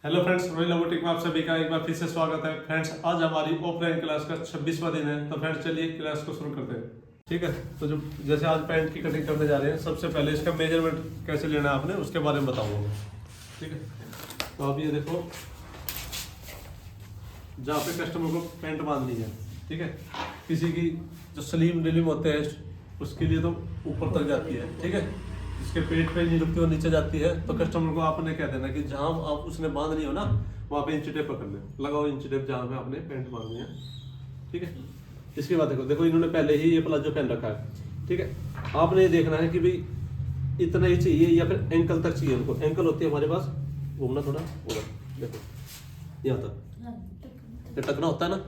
Hello friends, royal robotic में आप सभी का एक बार फिर से स्वागत है। फ्रेंड्स, आज हमारी ऑफलाइन क्लास का 26वां दिन है। तो फ्रेंड्स चलिए क्लास को शुरू करते हैं। ठीक है, तो जो जैसे आज पैंट की कटिंग करने जा रहे हैं, सबसे पहले इसका मेजरमेंट कैसे लेना है आपने उसके बारे में बताऊंगा मैं। ठीक है, तो अब ये देखो, जहाँ पे कस्टमर को पैंट बांधनी है, ठीक है, किसी की जो स्लीव डिलीव होते हैं उसके लिए तो ऊपर तक जाती है। ठीक है, जिसके पेट पे नहीं रुकती वो नीचे जाती है, तो कस्टमर को आपने कह देना कि जहाँ आप उसने बांधनी हो ना वहाँ पे इंची टेप पकड़ ले, लगाओ इंची टेप जहाँ पे आपने पैंट बांधनी है। ठीक है, इसके बाद देखो इन्होंने पहले ही ये प्लाजो पहन रखा है। ठीक है, आपने ये देखना है कि भाई इतना ही चाहिए या फिर एंकल तक चाहिए उनको। एंकल होती है हमारे पास, घूमना थोड़ा उधर, देखो यहाँ तक, ये टकना होता है ना,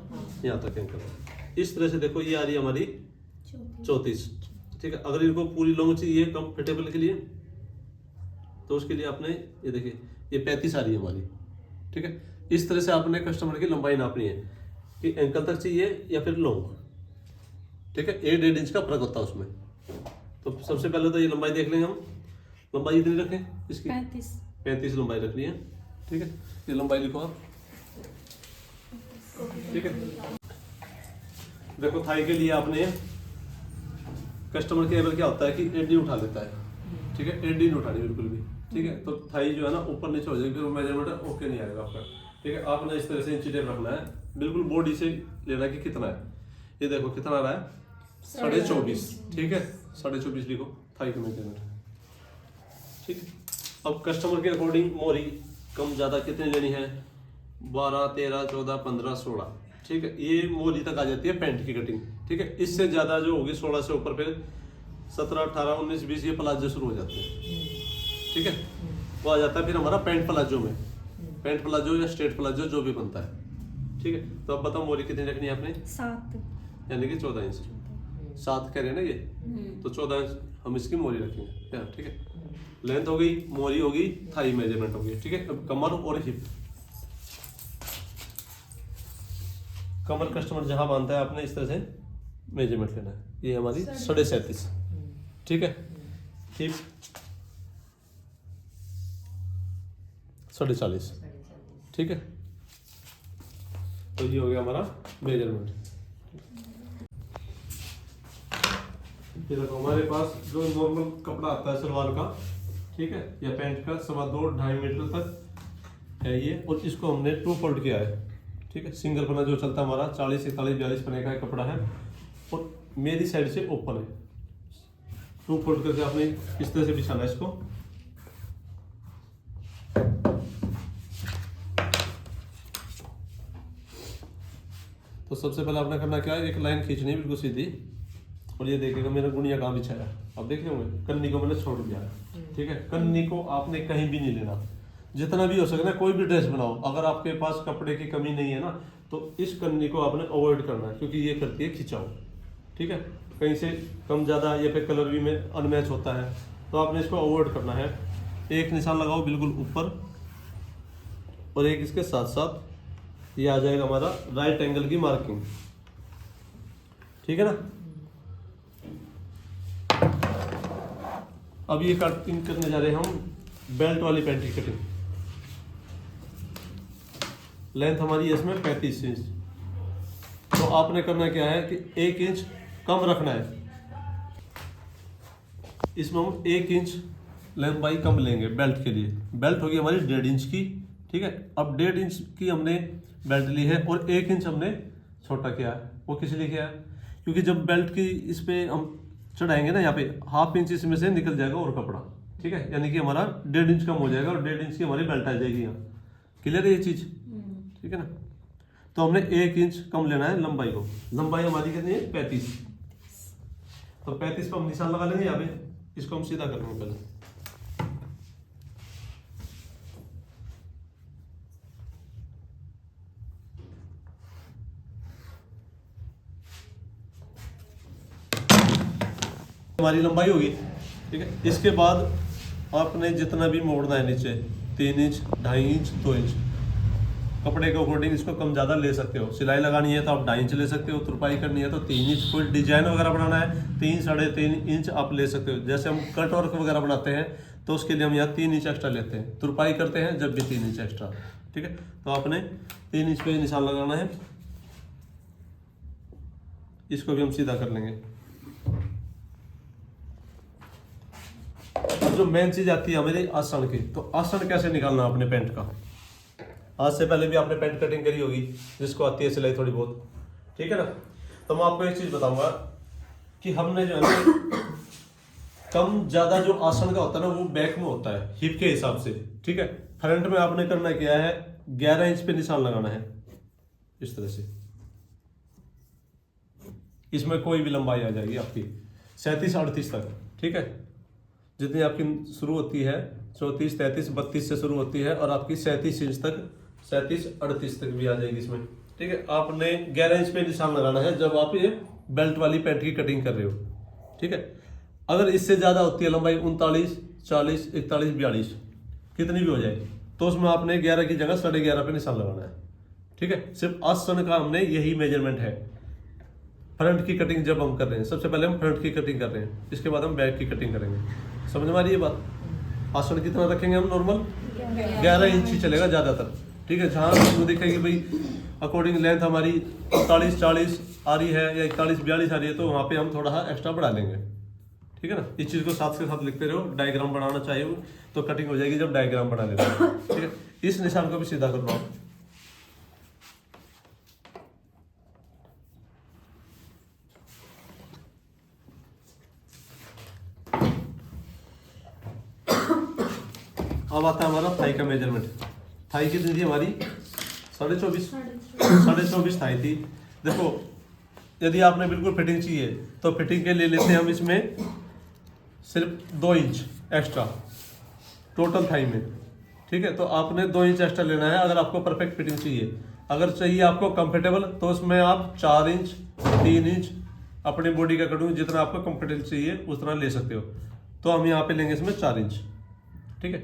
यहाँ तक एंकल। इस तरह से देखो ये आ रही है हमारी 34। ठीक है, अगर इनको पूरी लॉन्ग चाहिए कंफर्टेबल के लिए तो उसके लिए आपने ये देखिए ये 35 आ रही है हमारी। ठीक है, इस तरह से आपने कस्टमर की लंबाई नापनी है कि एंकल तक चाहिए या फिर लॉन्ग। ठीक है, 1.5 इंच का फर्क होता है उसमें। तो सबसे पहले तो ये लंबाई देख लेंगे हम। लंबाई इतनी रखें इसकी 35 लंबाई रखनी है। ठीक है, ये लंबाई लिखो आप। ठीक है, देखो थाई के लिए आपने कस्टमर केवल क्या होता है कि एडी उठा लेता है। ठीक है, एडी नहीं उठानी बिल्कुल भी। ठीक है, तो थाई जो है ना ऊपर नीचे हो जाएगी, फिर वो मेजरमेंट ओके नहीं आएगा आपका। ठीक है, आपने इस तरह से इंची टेप रखना है, बिल्कुल बॉडी से लेना है कि कितना है। ये देखो कितना आ रहा है, 24.5। ठीक है, 24.5 लिखो थाई का मेजरमेंट। ठीक है, अब कस्टमर के अकॉर्डिंग मोरी कम ज़्यादा कितनी लेनी है, 12, 13, 14, 15, 16। ठीक है, ये मोरी तक आ जाती है पैंट की कटिंग। ठीक है, इससे ज़्यादा जो होगी 16 से ऊपर, फिर 17, 18, 19, 20 ये प्लाजो शुरू हो जाते हैं। ठीक है, वो आ जाता है फिर हमारा पैंट प्लाजो में, पैंट प्लाजो या स्ट्रेट प्लाजो जो भी बनता है। ठीक है, तो अब बताओ मोरी कितनी रखनी है आपने? 7, यानी कि 14 इंच। 7 कह रहे हैं ना ये, तो 14 इंच हम इसकी मोरी रखेंगे। ठीक है, लेंथ हो गई, मोरी होगी, थाई मेजरमेंट हो गई। ठीक है, अब कमर और हिप। कमर कस्टमर जहां बांधता है आपने इस तरह से मेजरमेंट लेना है। ये हमारी 37.5। ठीक है, हिप 40.5। ठीक है, तो ये हो गया हमारा मेजरमेंट। ये देखो हमारे पास जो नॉर्मल कपड़ा आता है सलवार का, ठीक है, या पैंट का, 2.25 मीटर तक है ये, और इसको हमने 2 फोल्ड किया है। ठीक है, सिंगल पना जो चलता है हमारा 40, 41, 42 पने का कपड़ा है, और मेरी साइड से ओपन है। 2 फोल्ड करके आपने इस तरह से बिछाना है इसको। तो सबसे पहले आपने करना क्या है, एक लाइन खींचनी है बिल्कुल सीधी, और ये देखिएगा मेरा गुड़िया कहाँ बिछाया, अब देख रहे होंगे, कन्नी को मैंने छोड़ दिया है। ठीक है, कन्नी को आपने कहीं भी नहीं लेना, जितना भी हो सके ना कोई भी ड्रेस बनाओ, अगर आपके पास कपड़े की कमी नहीं है ना तो इस कन्नी को आपने अवॉइड करना है, क्योंकि ये करती है खिंचाव। ठीक है, कहीं से कम ज़्यादा या फिर कलर भी में अनमैच होता है, तो आपने इसको अवॉइड करना है। एक निशान लगाओ बिल्कुल ऊपर, और एक इसके साथ साथ ये आ जाएगा हमारा राइट एंगल की मार्किंग। ठीक है ना, अब ये कटिंग करने जा रहे हैं हम बेल्ट वाली पैंट की कटिंग। लेंथ हमारी इसमें 35 इंच। तो आपने करना क्या है कि 1 इंच कम रखना है, इसमें हम 1 इंच लंबाई कम लेंगे बेल्ट के लिए। बेल्ट होगी हमारी 1.5 इंच की। ठीक है, अब 1.5 इंच की हमने बेल्ट ली है, और 1 इंच हमने छोटा किया है। वो किस लिए किया है, क्योंकि जब बेल्ट की इस पे हम चढ़ाएंगे ना, यहाँ पे 1/2 इंच इसमें से निकल जाएगा और कपड़ा। ठीक है, यानी कि हमारा 1.5 इंच कम हो जाएगा, और 1.5 इंच की हमारी बेल्ट आ जाएगी यहाँ। क्लियर है ये चीज? ठीक है ना, तो हमने 1 इंच कम लेना है लंबाई को। लंबाई हमारी कितनी है? 35। तो 35 पर हम निशान लगा लेंगे यहाँ पे, इसको हम सीधा कर लेंगे पहले। हमारी लंबाई होगी। ठीक है, इसके बाद आपने जितना भी मोड़ना है नीचे, 3 इंच, 2.5 इंच, 2 इंच, कपड़े के अकॉर्डिंग इसको कम ज़्यादा ले सकते हो। सिलाई लगानी है तो आप 2.5 इंच ले सकते हो, तुरपाई करनी है तो 3 इंच, कोई डिजाइन वगैरह बनाना है 3, 3.5 इंच आप ले सकते हो। जैसे हम कट वर्क वगैरह बनाते हैं तो उसके लिए हम यहाँ 3 इंच एक्स्ट्रा लेते हैं, तुरपाई करते हैं जब भी 3 इंच एक्स्ट्रा। ठीक है। तो आपने 3 इंच पे निशान लगाना है, इसको भी हम सीधा कर लेंगे। अब जो मेन चीज आती है हमारी आसन की, तो आसन कैसे निकालना अपने पैंट का। आज से पहले भी आपने पैंट कटिंग करी होगी, जिसको आती है सिलाई थोड़ी बहुत, ठीक है ना। तो मैं आपको एक चीज बताऊंगा कि हमने जो है ना कम ज्यादा जो आसन का होता है ना वो बैक में होता है हिप के हिसाब से, ठीक है। फ्रंट में आपने करना क्या है, 11 इंच पे निशान लगाना है इस तरह से। इसमें कोई भी लंबाई आ जाएगी आपकी 37-38 तक, ठीक है। जितनी आपकी शुरू होती है 34, 33, 32 से शुरू होती है और आपकी 37 इंच तक, 37-38 तक भी आ जाएगी इसमें, ठीक है। आपने 11 इंच पे निशान लगाना है जब आप ये बेल्ट वाली पैंट की कटिंग कर रहे हो, ठीक है। अगर इससे ज्यादा होती है लंबाई 39, 40, 41, 42 कितनी भी हो जाए, तो उसमें आपने 11 की जगह 11.5 पे निशान लगाना है, ठीक है। सिर्फ आसन का हमने यही मेजरमेंट है। फ्रंट की कटिंग जब हम कर रहे हैं, सबसे पहले हम फ्रंट की कटिंग कर रहे हैं, इसके बाद हम बैक की कटिंग करेंगे। समझ में आ रही है बात। आसन कितना रखेंगे हम, नॉर्मल 11 इंच ही चलेगा ज्यादातर, ठीक है। जहाँ वो देखेंगे भाई अकॉर्डिंग लेंथ हमारी 39-40 आ रही है या 41-42 आ रही है, तो वहाँ पे हम थोड़ा सा एक्स्ट्रा बढ़ा लेंगे, ठीक है ना। इस चीज को साथ के साथ लिखते रहो। डायग्राम बनाना चाहिए तो कटिंग हो जाएगी जब डायग्राम बना लेते हैं, ठीक है। इस निशान को भी सीधा कर लो आप। अब आता है हमारा थाई का मेजरमेंट। थाई कितनी थी हमारी, 24.5 थाई थी। देखो यदि आपने बिल्कुल फिटिंग चाहिए तो फिटिंग के लिए लेते हैं हम इसमें सिर्फ 2 इंच एक्स्ट्रा टोटल थाई में, ठीक है। तो आपने 2 इंच एक्स्ट्रा लेना है अगर आपको परफेक्ट फिटिंग चाहिए। अगर चाहिए आपको कंफर्टेबल तो उसमें आप 4 इंच 3 इंच अपनी बॉडी का कटिंग जितना आपको कंफर्टेबल चाहिए उतना ले सकते हो। तो हम यहाँ पे लेंगे इसमें 4 इंच, ठीक है।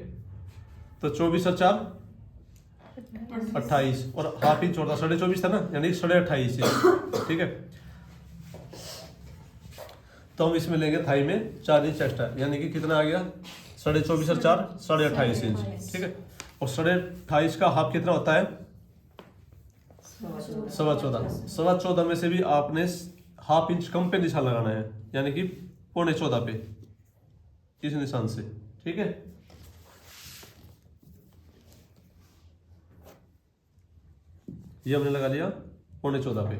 तो 24 और 4 28 और हाफ इंच छोटा 24.5 था ना, यानी 28.5 इंच, ठीक है। तो हम इसमें लेंगे थाई में 4 इंच एक्स्ट्रा, यानी कि कितना आ गया 24.5 और 4 28.5 इंच, ठीक है। और 28.5 का हाफ कितना होता है, 14.25 में से भी आपने हाफ इंच कम पे निशान लगाना है, यानी कि 14.25 पे इस निशान से, ठीक है। ये हमने लगा लिया 14.25 पे।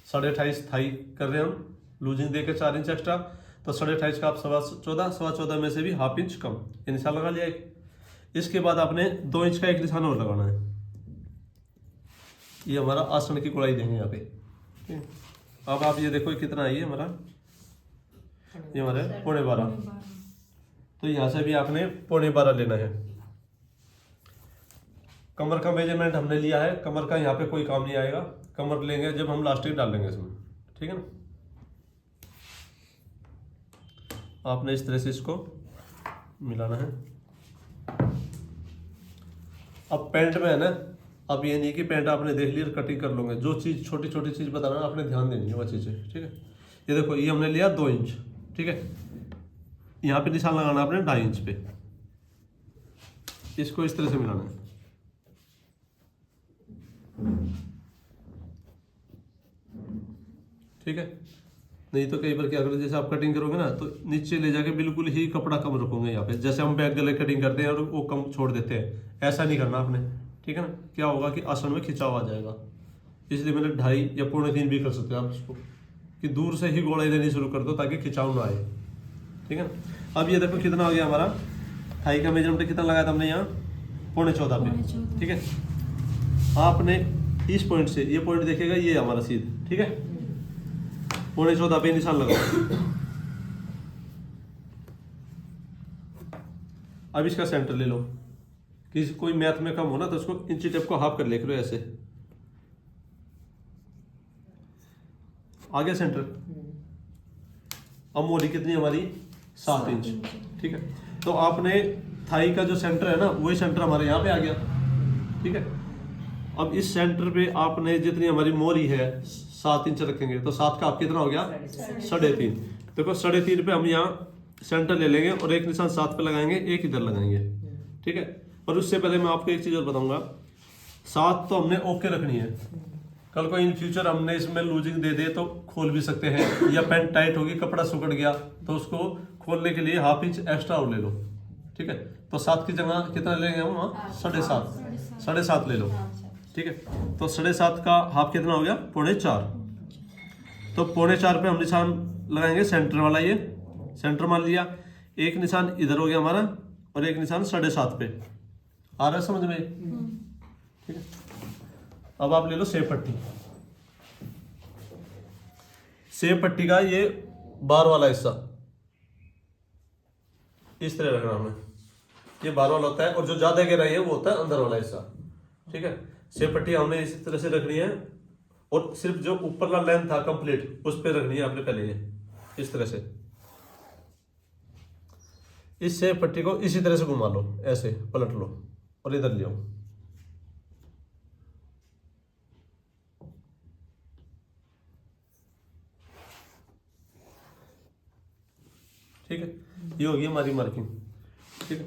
28.5 थाई कर रहे हैं हम, लूजिंग देकर 4 इंच एक्स्ट्रा, तो 28.5 का आप 14.25 में से भी हाफ इंच कम, ये निशान लगा लिया एक। इसके बाद आपने 2 इंच का एक निशान और लगाना है। ये हमारा आसन की गुड़ाई देंगे यहाँ पे। अब आप ये देखो कितना है ये हमारा, ये हमारा 12.25, तो यहाँ से भी आपने 12.25 लेना है। कमर का मेजरमेंट हमने लिया है, कमर का यहाँ पे कोई काम नहीं आएगा, कमर लेंगे जब हम लास्टिक डालेंगे इसमें, ठीक है ना। आपने इस तरह से इसको मिलाना है। अब पैंट में है ना, अब ये नहीं कि पैंट आपने देख लिया कटिंग कर लोगे, जो चीज़ छोटी छोटी चीज़ बताना आपने ध्यान देनी है वो चीज़ें, ठीक है। ये देखो ये हमने लिया 2 इंच, ठीक है। यहाँ पे निशान लगाना आपने 2.5 इंच पे, इसको इस तरह से मिलाना है, ठीक है। नहीं तो कई बार क्या करोगे, जैसे आप कटिंग करोगे ना तो नीचे ले जाके बिल्कुल ही कपड़ा कम रखोगे यहाँ पे, जैसे हम बैक गले कटिंग करते हैं और वो कम छोड़ देते हैं, ऐसा नहीं करना आपने, ठीक है ना। क्या होगा कि आसन में खिंचाव आ जाएगा, इसलिए मैंने 2.5 या 2.25 भी कर सकते हैं आप इसको, कि दूर से ही गोलाई देनी शुरू कर दो ताकि खिंचाव ना आए, ठीक है ना। अब ये देखो कितना हो गया हमारा थाई का मेजरमेंट, कितना लगाया था हमने यहाँ 14.25 पे, ठीक है। आपने इस पॉइंट से ये पॉइंट देखेगा, ये हमारा सीध, ठीक है, 14.25 पे निशान लगाओ। अब इसका सेंटर ले लो, किसी कोई मैथ में कम हो ना तो उसको इंची टेप को हाफ कर लिख लो ऐसे, आ गया सेंटर। अब मोरी कितनी हमारी 7 इंच, ठीक है। तो आपने थाई का जो सेंटर है ना वही सेंटर हमारे यहाँ पे आ गया, ठीक है। अब इस सेंटर पे आपने जितनी हमारी मोरी है 7 इंच रखेंगे, तो 7 का आप कितना हो गया 3.5। देखो 3.5 पे हम यहाँ सेंटर ले लेंगे और एक निशान 7 पे लगाएंगे, एक इधर लगाएंगे, ठीक है। और उससे पहले मैं आपको एक चीज और बताऊंगा 7 तो हमने ओके रखनी है। कल को इन फ्यूचर हमने इसमें लूजिंग दे दे तो खोल भी सकते हैं, या पैंट टाइट होगी, कपड़ा सुकड़ गया तो उसको खोलने के लिए 1/2 इंच एक्स्ट्रा और ले लो। ठीक है, तो 7 की जगह कितना लेंगे हम वहाँ 7.5, 7.5 ले लो। ठीक है, तो 7.5 का हाफ कितना हो गया 4.25। तो 4.25 पे हम निशान लगाएंगे सेंटर वाला, ये सेंटर मान लिया। एक निशान इधर हो गया हमारा और एक निशान 7.5 पे। आ रहा है समझ में? ठीक है, अब आप ले लो सेब पट्टी। सेब पट्टी का ये बार वाला हिस्सा इस तरह रखना हमें, ये बार वाला होता है, और जो ज्यादा गहराई है वो होता है अंदर वाला हिस्सा। ठीक है, सेब पट्टी हमने इस तरह से रखनी है, और सिर्फ जो ऊपर वाला लेंथ था कंप्लीट उस पर रखनी है आपने पहले, ये इस तरह से। इस सेब पट्टी को इसी तरह से घुमा लो, ऐसे पलट लो और इधर ले आओ। ठीक है, ये होगी हमारी मार्किंग। ठीक है,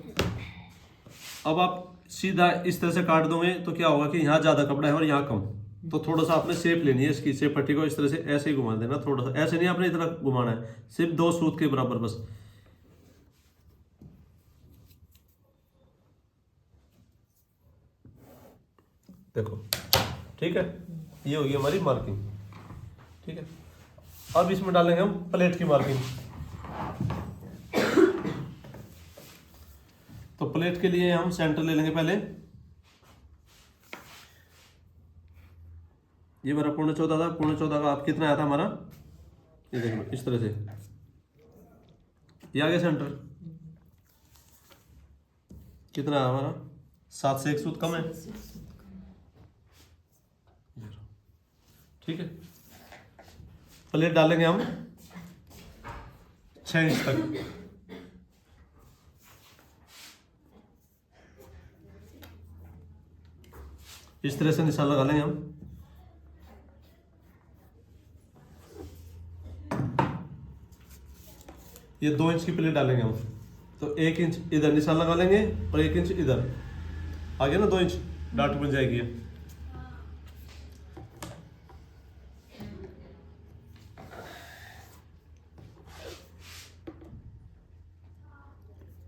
अब आप सीधा इस तरह से काट दोगे तो क्या होगा कि यहाँ ज्यादा कपड़ा है और यहाँ कम, तो थोड़ा सा आपने शेप लेनी है इसकी। शेप पट्टी को इस तरह से ऐसे ही घुमा देना, थोड़ा सा ऐसे नहीं, आपने इतना घुमाना है, सिर्फ 2 सूत के बराबर बस। देखो, ठीक है, ये होगी हमारी मार्किंग। ठीक है, अब इसमें डालेंगे हम प्लेट की मार्किंग। तो प्लेट के लिए हम सेंटर ले लेंगे पहले। ये मेरा 14.25 था, 14.25 का आप कितना आया था हमारा, ये देखो इस तरह से ये आ गया सेंटर। कितना है हमारा 7 से 1 सूत कम है। ठीक है, प्लेट डालेंगे हम 6 इंच तक। इस तरह से निशान लगा लेंगे हम। ये 2 इंच की प्लेट डालेंगे हम, तो 1 इंच इधर निशान लगा लेंगे और 1 इंच इधर, आ गया ना 2 इंच, डाट बन जाएगी ये।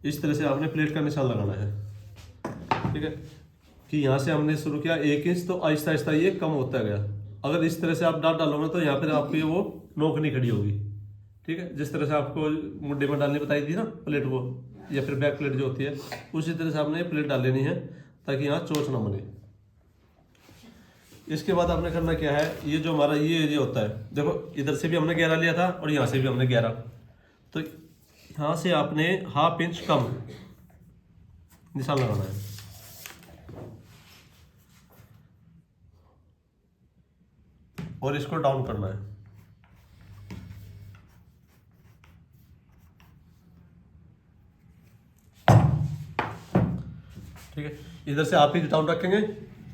इस तरह से आपने प्लेट का निशान लगाना है। ठीक है, कि यहाँ से हमने शुरू किया 1 इंच, तो आहिस्ता आहिस्ता ये कम होता गया। अगर इस तरह से आप डाट डालोगे तो यहाँ पर आपकी वो नोक नहीं खड़ी होगी। ठीक है, जिस तरह से आपको मुड्ढे में डालनी बताई थी ना प्लेट, वो या फिर बैक प्लेट जो होती है, उसी तरह से आपने प्लेट डाल लेनी है ताकि यहाँ चोच ना बने। इसके बाद आपने करना क्या है, ये जो हमारा ये एरिया होता है, देखो इधर से भी हमने 11 लिया था और यहाँ से भी हमने 11, तो यहाँ से आपने 1/2 इंच कम निशान लगाना है। और इसको डाउन करना है। ठीक है, इधर से 1/2 इंच डाउन रखेंगे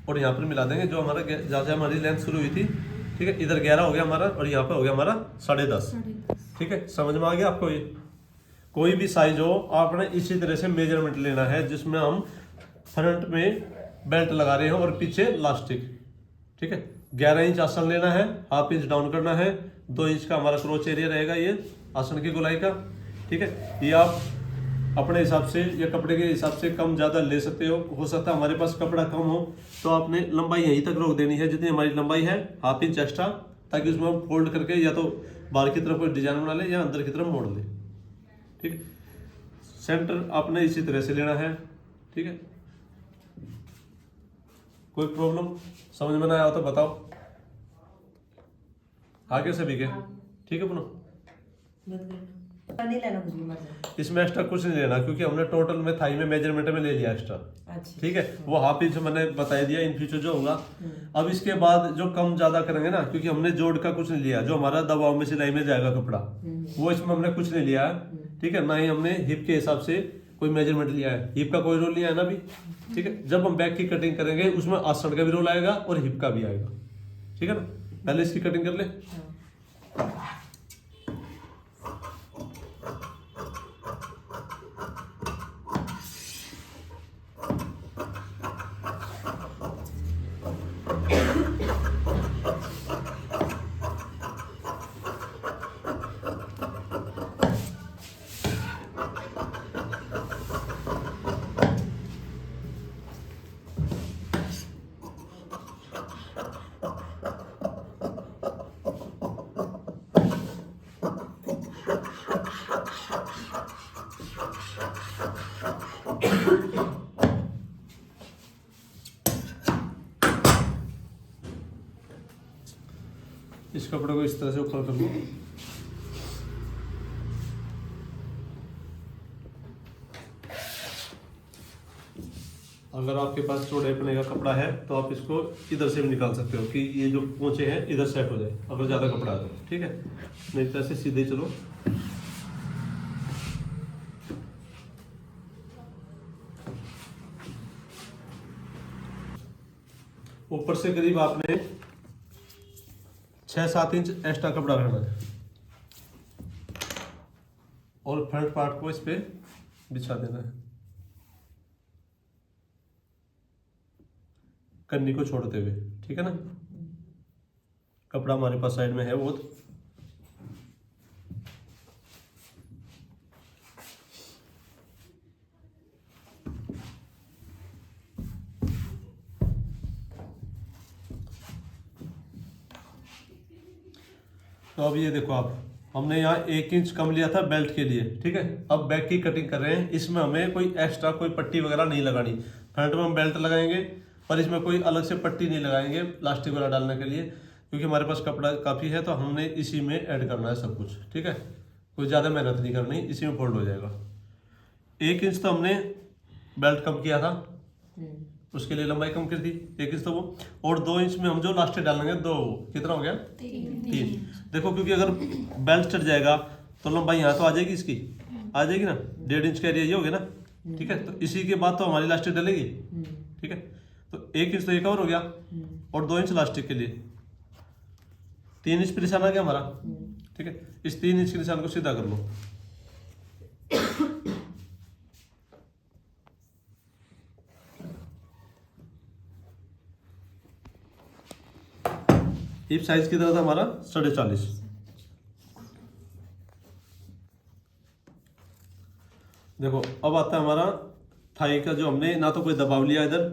और यहाँ पर मिला देंगे जो हमारा जहाँ से हमारी लेंथ शुरू हुई थी। ठीक है, इधर 11 हो गया हमारा और यहाँ पे हो गया हमारा 10.5। ठीक है, समझ में आ गया आपको? ये कोई भी साइज हो आपने इसी तरह से मेजरमेंट लेना है, जिसमें हम फ्रंट में बेल्ट लगा रहे हैं और पीछे लास्टिक। ठीक है, 11 इंच आसन लेना है, 1/2 इंच डाउन करना है, 2 इंच का हमारा क्रोच एरिया रहेगा ये आसन की गोलाई का। ठीक है, ये आप अपने हिसाब से या कपड़े के हिसाब से कम ज़्यादा ले सकते हो सकता है हमारे पास कपड़ा कम हो तो आपने लंबाई यहीं तक रोक देनी है जितनी हमारी लंबाई है, 1/2 इंच एक्स्ट्रा, ताकि उसमें हम फोल्ड करके या तो बाहर की तरफ कोई डिजाइन बना ले या अंदर की तरफ मोड़ ले। ठीक है, सेंटर आपने इसी तरह से लेना है। ठीक है, कोई प्रॉब्लम समझ में ना आया हो तो बताओ, आगे सभी के। ठीक है पुनः, नहीं लेना कुछ भी, इसमें एक्स्ट्रा कुछ नहीं लेना क्योंकि हमने टोटल में थाई में मेजरमेंट में ले लिया एक्स्ट्रा। अच्छा। ठीक है, वो 1/2 इंच मैंने बता दिया, इन फ्यूचर जो होगा। अब इसके बाद जो कम ज्यादा करेंगे ना, क्योंकि हमने जोड़ का कुछ नहीं लिया, जो हमारा दबाव में सिलाई में जाएगा कपड़ा वो इसमें हमने कुछ नहीं लिया है। ठीक है, ना ही हमने हिप के हिसाब से कोई मेजरमेंट लिया है, हिप का कोई रोल नहीं है ना भी। ठीक है, जब हम बैक की कटिंग करेंगे उसमें आसन का भी रोल आएगा और हिप का भी आएगा। ठीक है ना, पहले इसकी कटिंग कर ले। इस कपड़े को इस तरह से ऊपर कर लो। अगर आपके पास चौड़े पने का कपड़ा है तो आप इसको इधर से भी निकाल सकते हो कि ये जो पोंचे हैं इधर सेट हो जाए, अगर ज़्यादा कपड़ा है तो, ठीक है। नहीं तो ऐसे सीधे चलो। ऊपर से करीब आपने 6-7 इंच एक्स्ट्रा कपड़ा रखना है और फ्रंट पार्ट को इस पे बिछा देना है, कन्नी को छोड़ते हुए, ठीक है ना। कपड़ा हमारे पास साइड में है वो। तो अब ये देखो आप, हमने यहाँ 1 इंच कम लिया था बेल्ट के लिए, ठीक है। अब बैक की कटिंग कर रहे हैं, इसमें हमें कोई एक्स्ट्रा कोई पट्टी वगैरह नहीं लगानी। फ्रंट में हम बेल्ट लगाएंगे पर इसमें कोई अलग से पट्टी नहीं लगाएंगे इलास्टिक वगैरह डालने के लिए, क्योंकि हमारे पास कपड़ा काफ़ी है तो हमने इसी में ऐड करना है सब कुछ, ठीक है। कोई ज़्यादा मेहनत नहीं करनी, इसी में फोल्ड हो जाएगा। 1 इंच तो हमने बेल्ट कम किया था, उसके लिए लंबाई कम कर दी 1 इंच तो वो, और 2 इंच में हम जो लास्टिक डालेंगे 2, कितना हो गया 3। देखो क्योंकि अगर बेल्ट चढ़ जाएगा तो लंबाई यहाँ तो आ जाएगी, इसकी आ जाएगी ना, 1.5 इंच का एरिया ये हो गया ना, ठीक है। तो इसी के बाद तो हमारी लास्टिक डलेगी, ठीक है। तो 1 इंच तो ये कवर हो गया और 2 इंच लास्टिक के लिए 3 इंच पे निशान आ गया हमारा, ठीक है। इस 3 इंच के निशान को सीधा कर लो। हिप साइज कितना था हमारा 40.5। देखो अब आता है हमारा थाई का, जो हमने ना तो कोई दबाव लिया इधर,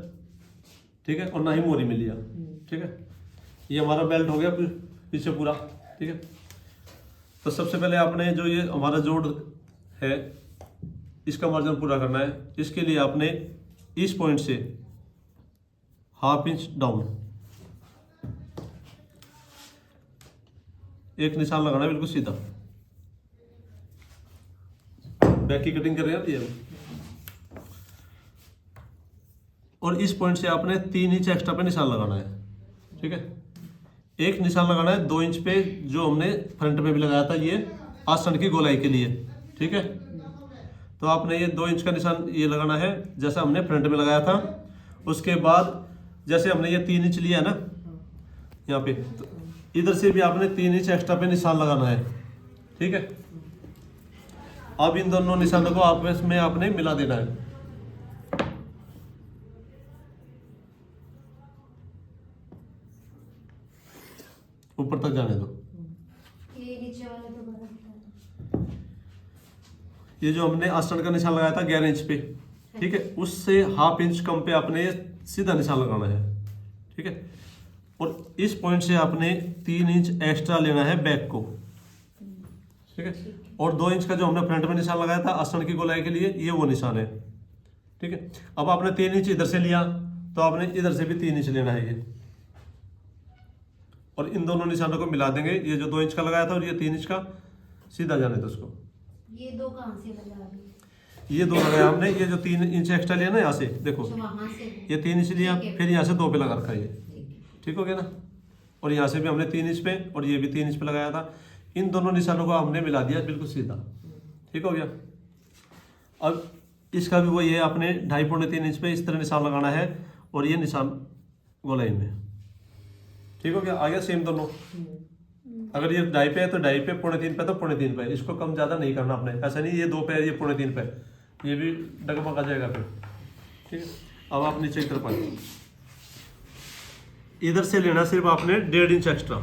ठीक है, और ना ही मोरी में लिया, ठीक है। ये हमारा बेल्ट हो गया पीछे पूरा, ठीक है। तो सबसे पहले आपने जो ये हमारा जोड़ है इसका मार्जिन पूरा करना है। इसके लिए आपने इस पॉइंट से 1/2 इंच डाउन एक निशान लगाना है, बिल्कुल सीधा। बैक की कटिंग कर रहे हैं आप ये, और इस पॉइंट से आपने 3 इंच एक्स्ट्रा पे निशान लगाना है, ठीक है। एक निशान लगाना है 2 इंच पे, जो हमने फ्रंट में भी लगाया था, ये आसन की गोलाई के लिए, ठीक है। तो आपने ये 2 इंच का निशान ये लगाना है जैसा हमने फ्रंट में लगाया था। उसके बाद जैसे हमने ये 3 इंच लिया है ना यहाँ पे, तो इधर से भी आपने 3 इंच एक्स्ट्रा पे निशान लगाना है, ठीक है। अब इन दोनों निशानों को आपस में आपने मिला देना है। ऊपर तक जाने दो। ये जो हमने आसन का निशान लगाया था 11 इंच पे, ठीक है, उससे 1/2 इंच कम पे आपने सीधा निशान लगाना है, ठीक है। और इस पॉइंट से आपने 3 इंच एक्स्ट्रा लेना है बैक को, ठीक है। और 2 इंच का जो हमने फ्रंट में निशान लगाया था आसन की गोलाई के लिए, ये वो निशान है, ठीक है। अब आपने 3 इंच इधर से लिया तो आपने इधर से भी 3 इंच लेना है ये, और इन दोनों निशानों को मिला देंगे। ये जो 2 इंच का लगाया था और ये 3 इंच का, सीधा जाने दो उसको। ये 2 कहाँ से लगा? ये 2 लगाया हमने, ये जो 3 इंच एक्स्ट्रा लिया ना यहाँ से, देखो वहाँ से ये 3 इंच लिया, फिर यहाँ से 2 पे लगा रखा ये, ठीक हो गया ना। और यहाँ से भी हमने 3 इंच पे और ये भी 3 इंच पे लगाया था। इन दोनों निशानों को हमने मिला दिया बिल्कुल सीधा, ठीक हो गया। अब इसका भी वही है, आपने 2.5-3 इंच पे इस तरह निशान लगाना है और ये निशान गोलाई में, ठीक हो गया। आ गया सेम दोनों। अगर ये 2.5 पे है तो 2.5 पे, 2.5 पे तो 2.5 पे, इसको कम ज़्यादा नहीं करना आपने। ऐसा नहीं ये 2 पे है ये 2.5 पे, ये भी डगमगा जाएगा फिर, ठीक है। अब आप नीचे की तरफ आए, इधर से लेना सिर्फ आपने 1.5 इंच एक्स्ट्रा,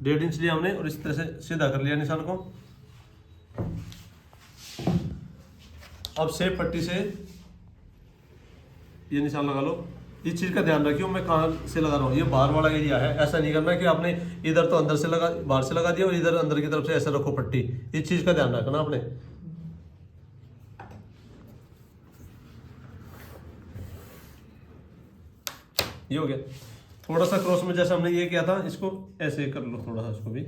डेढ़ इंच लिया हमने और इस तरह से सीधा कर लिया निशान को। अब सेब पट्टी से ये निशान लगा लो इस चीज़ का ध्यान रखियो मैं कहाँ से लगा रहा हूँ। ये बाहर वाला एरिया है, ऐसा नहीं करना कि आपने इधर तो अंदर से लगा, बाहर से लगा दिया और इधर अंदर की तरफ से ऐसे रखो पट्टी। इस चीज़ का ध्यान रखना आपने। ये हो गया। थोड़ा सा क्रॉस में जैसा हमने ये किया था, इसको ऐसे कर लो थोड़ा सा इसको भी।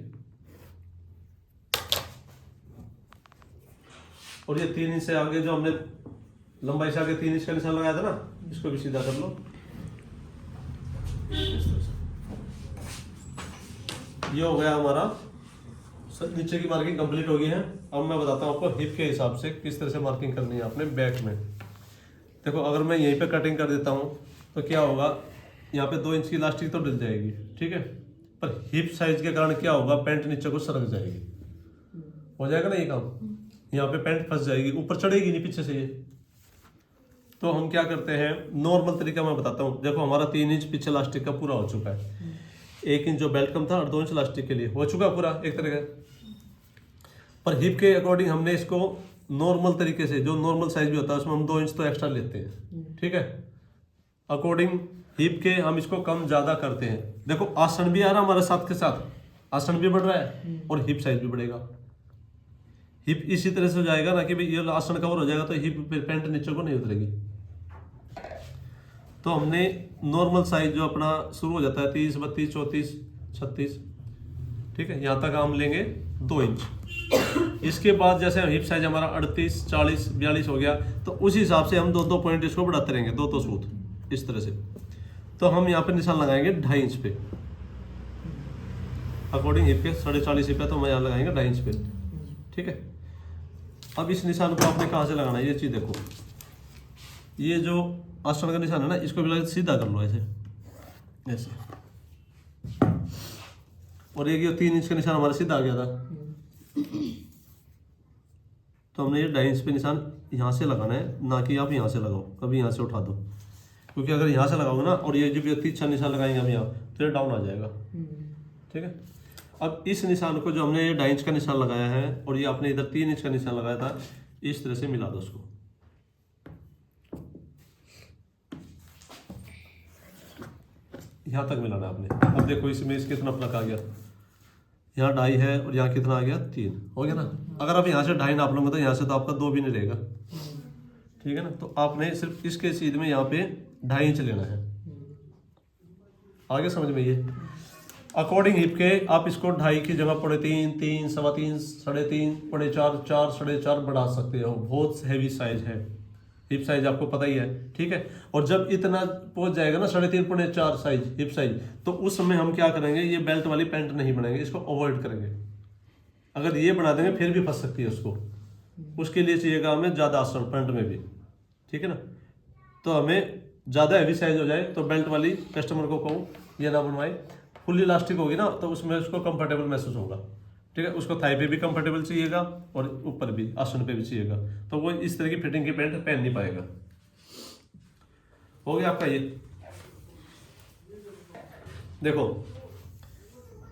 और ये 3 इंच से आगे जो हमने लंबाई से आगे 3 इंच का निशान लगाया था ना, इसको भी सीधा कर लो। ये हो गया हमारा, नीचे की मार्किंग कंप्लीट हो गई है। अब मैं बताता हूँ आपको हिप के हिसाब से किस तरह से मार्किंग करनी है आपने बैक में। देखो अगर मैं यहीं पे कटिंग कर देता हूँ तो क्या होगा, यहाँ पे 2 इंच की इलास्टिक तो डल जाएगी, ठीक है, पर हिप साइज के कारण क्या होगा, पैंट नीचे को सरक जाएगी। हो जाएगा ना ये काम, यहाँ पे पैंट फंस जाएगी, ऊपर चढ़ेगी नहीं पीछे से ये। तो हम क्या करते हैं, नॉर्मल तरीका मैं बताता हूँ। देखो हमारा 3 इंच पीछे इलास्टिक का पूरा हो चुका है, 1 इंच जो बेल्ट कम था और 2 इंच इलास्टिक के लिए हो चुका पूरा एक तरह का। पर हिप के अकॉर्डिंग हमने इसको नॉर्मल तरीके से, जो नॉर्मल साइज भी होता है उसमें हम 2 इंच तो एक्स्ट्रा लेते हैं, ठीक है। अकॉर्डिंग हिप के हम इसको कम ज्यादा करते हैं। देखो आसन भी आ रहा हमारे साथ के साथ, आसन भी बढ़ रहा है और हिप साइज भी बढ़ेगा। हिप इसी तरह से हो जाएगा ना कि भाई ये आसन कवर हो जाएगा तो हिप फिर पैंट नीचे को नहीं उतरेगी। तो हमने नॉर्मल साइज जो अपना शुरू हो जाता है 30, 32, 34, 36, ठीक है, यहाँ तक हम लेंगे 2 इंच। इसके बाद जैसे हिप साइज हमारा 38, 40, 42 हो गया तो उसी हिसाब से हम 2-2 पॉइंट इसको बढ़ाते रहेंगे, 2 सूत इस तरह से। तो हम यहाँ पे निशान लगाएंगे 2.5 इंच पे, अकॉर्डिंग हिप के 40.5 हिप है तो हम यहाँ लगाएंगे 2.5 इंच पे, ठीक है। अब इस निशान को आपने कहाँ से लगाना है, ये चीज़ देखो, ये जो आसन का निशान है ना, इसको भी सीधा कर लो ऐसे ऐसे। और ये 3 इंच का निशान हमारा सीधा आ गया था, तो हमने ये 2.5 इंच पे निशान यहाँ से लगाना है, ना कि आप यहाँ से लगाओ, कभी यहाँ से उठा दो, क्योंकि अगर यहाँ से लगाओगे ना और ये जो भी 3 निशान लगाएंगे हम यहाँ, तो ये डाउन आ जाएगा, ठीक है। अब इस निशान को जो हमने ये 2.5 इंच का निशान लगाया है और ये आपने इधर 3 इंच का निशान लगाया था, इस तरह से मिला दो उसको। यहाँ तक मिलाना है आपने। अब देखो इसमें इसके कितना फर्क आ गया, यहाँ 2.5 है और यहाँ कितना आ गया, 3 हो गया ना। अगर आप यहाँ से 2.5 नाप लोगे तो यहाँ से तो आपका 2 भी नहीं रहेगा, ठीक है ना। तो आपने सिर्फ इसके सीध में यहाँ पे 2.5 इंच लेना है। आगे समझ में ये अकॉर्डिंग हिप के आप इसको 2.5 की जगह 3.5, 3, 3.25, 3.5, 4.5, 4, 4.5 बढ़ा सकते हो। बहुत हैवी साइज है, हिप साइज आपको पता ही है, ठीक है। और जब इतना पहुंच जाएगा ना 3.5, 4 साइज हिप साइज, तो उस समय हम क्या करेंगे, ये बेल्ट वाली पैंट नहीं बनाएंगे, इसको अवॉइड करेंगे। अगर ये बना देंगे फिर भी फंस सकती है उसको, उसके लिए चाहिएगा हमें ज़्यादा आसन फ्रंट में भी, ठीक है ना। तो हमें ज़्यादा हैवी साइज हो जाए तो बेल्ट वाली कस्टमर को कहूँ ये ना बनवाए। फुल इलास्टिक होगी ना तो उसमें उसको कंफर्टेबल महसूस होगा, ठीक है। उसको थाई पे भी कंफर्टेबल चाहिएगा और ऊपर भी आसन पे भी चाहिएगा, तो वो इस तरह की फिटिंग की पैंट पहन नहीं पाएगा। हो गया आपका ये। देखो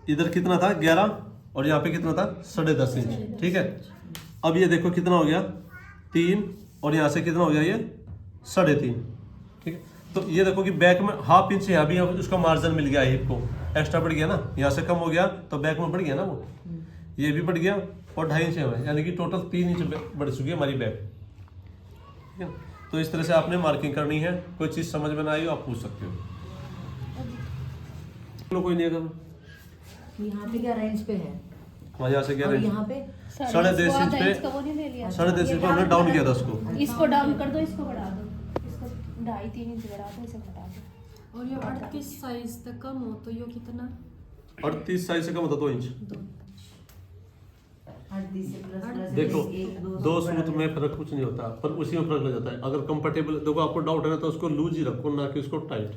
इधर कितना था 11 और यहाँ पे कितना था 10.5 इंच, ठीक है। अब ये देखो कितना हो गया 3 और यहाँ से कितना हो गया ये 3.5, ठीक है। तो ये देखो कि बैक में 1/2 इंच यहाँ भी उसका मार्जिन मिल गया, हिप को एक्स्ट्रा बढ़ गया ना, यहाँ से कम हो गया तो बैक में बढ़ गया ना, वो ये भी बढ़ गया और 2.5 इंच है, यानी कि टोटल 3 इंच बढ़ चुकी है हमारी बैक, ठीक है। तो इस तरह से आपने मार्किंग करनी है। कोई चीज़ समझ में ना आई हो आप पूछ सकते हो। चलो कोई नहीं, अगर यहाँ पे 11 इंच पे है, वहाँ यहाँ से और 11 यहाँ पे 3.5 इंच पे, 3.5 इंच पे हमने डाउन किया था उसको। इसको डाउन कर दो, इसको बढ़ा दो, इसको 2.5-3 इंच बढ़ा दो, इसे घटा दो। और ये 38 साइज तक कम हो तो ये कितना, 38 साइज से कम होता 2 इंच। 38 से प्लस देखो 2 सूत में फर्क कुछ नहीं होता, पर उसी में फर्क लग जाता है। अगर कंफर्टेबल, देखो आपको डाउट है ना तो उसको लूज ही रखो, ना कि उसको टाइट,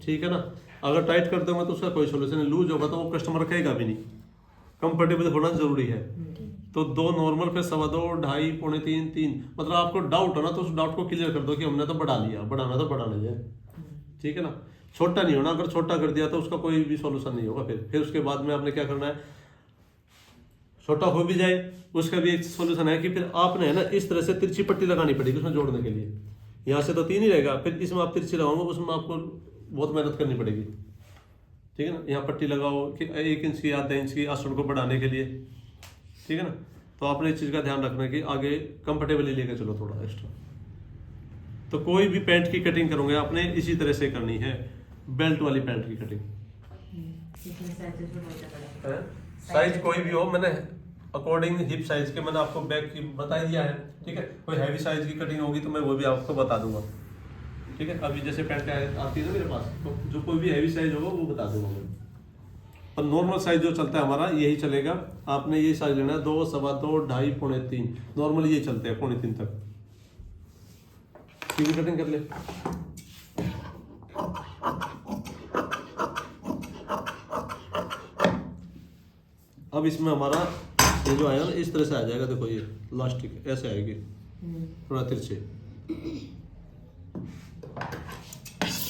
ठीक है ना। अगर टाइट कर दोगे तो उसका कोई सोल्यूशन नहीं, लूज होगा तो वो कस्टमर कहेगा भी नहीं। कंफर्टेबल होना जरूरी है। तो 2 नॉर्मल पे 2.25, 2.5, 3.5, 3, मतलब आपको डाउट हो ना तो उस डाउट को क्लियर कर दो कि हमने तो बढ़ा लिया, बढ़ाना तो बढ़ा नहीं है, ठीक है ना। छोटा नहीं होना, अगर छोटा कर दिया तो उसका कोई भी सॉल्यूशन नहीं होगा। फिर उसके बाद में आपने क्या करना है, छोटा हो भी जाए उसका भी एक सॉल्यूशन है कि फिर आपने है ना इस तरह से तिरछी पट्टी लगानी पड़ेगी उसमें जोड़ने के लिए। यहाँ से तो 3 ही रहेगा, फिर इसमें आप तिरछी लगाओगे, उसमें आपको बहुत मेहनत करनी पड़ेगी, ठीक है ना। यहाँ पट्टी लगाओ कि 1 इंच की, आधा इंच की आसन को बढ़ाने के लिए, ठीक है ना। तो आपने इस चीज़ का ध्यान रखना है कि आगे कंफर्टेबली लेकर चलो थोड़ा एक्स्ट्रा। तो कोई भी पैंट की कटिंग करोगे आपने इसी तरह से करनी है, बेल्ट वाली पैंट की कटिंग। साइज कोई भी हो, मैंने अकॉर्डिंग हिप साइज के मैंने आपको बैक की बता दिया है, ठीक है। कोई हैवी साइज की कटिंग होगी तो मैं वो भी आपको बता दूंगा, ठीक है। अभी जैसे पैंट आती है ना मेरे पास, तो जो कोई भी हैवी साइज होगा वो बता दूंगा मैं। पर नॉर्मल साइज जो चलता है हमारा यही चलेगा। आपने ये साइज लेना है 2, 2.25, 2.5, 3.5, नॉर्मल ये चलते हैं 3.5 तक। सीधी कटिंग कर ले। अब इसमें हमारा ये जो आया ना इस तरह से आ जाएगा, देखो ये लास्टिक ऐसे आएगी थोड़ा तिरछे।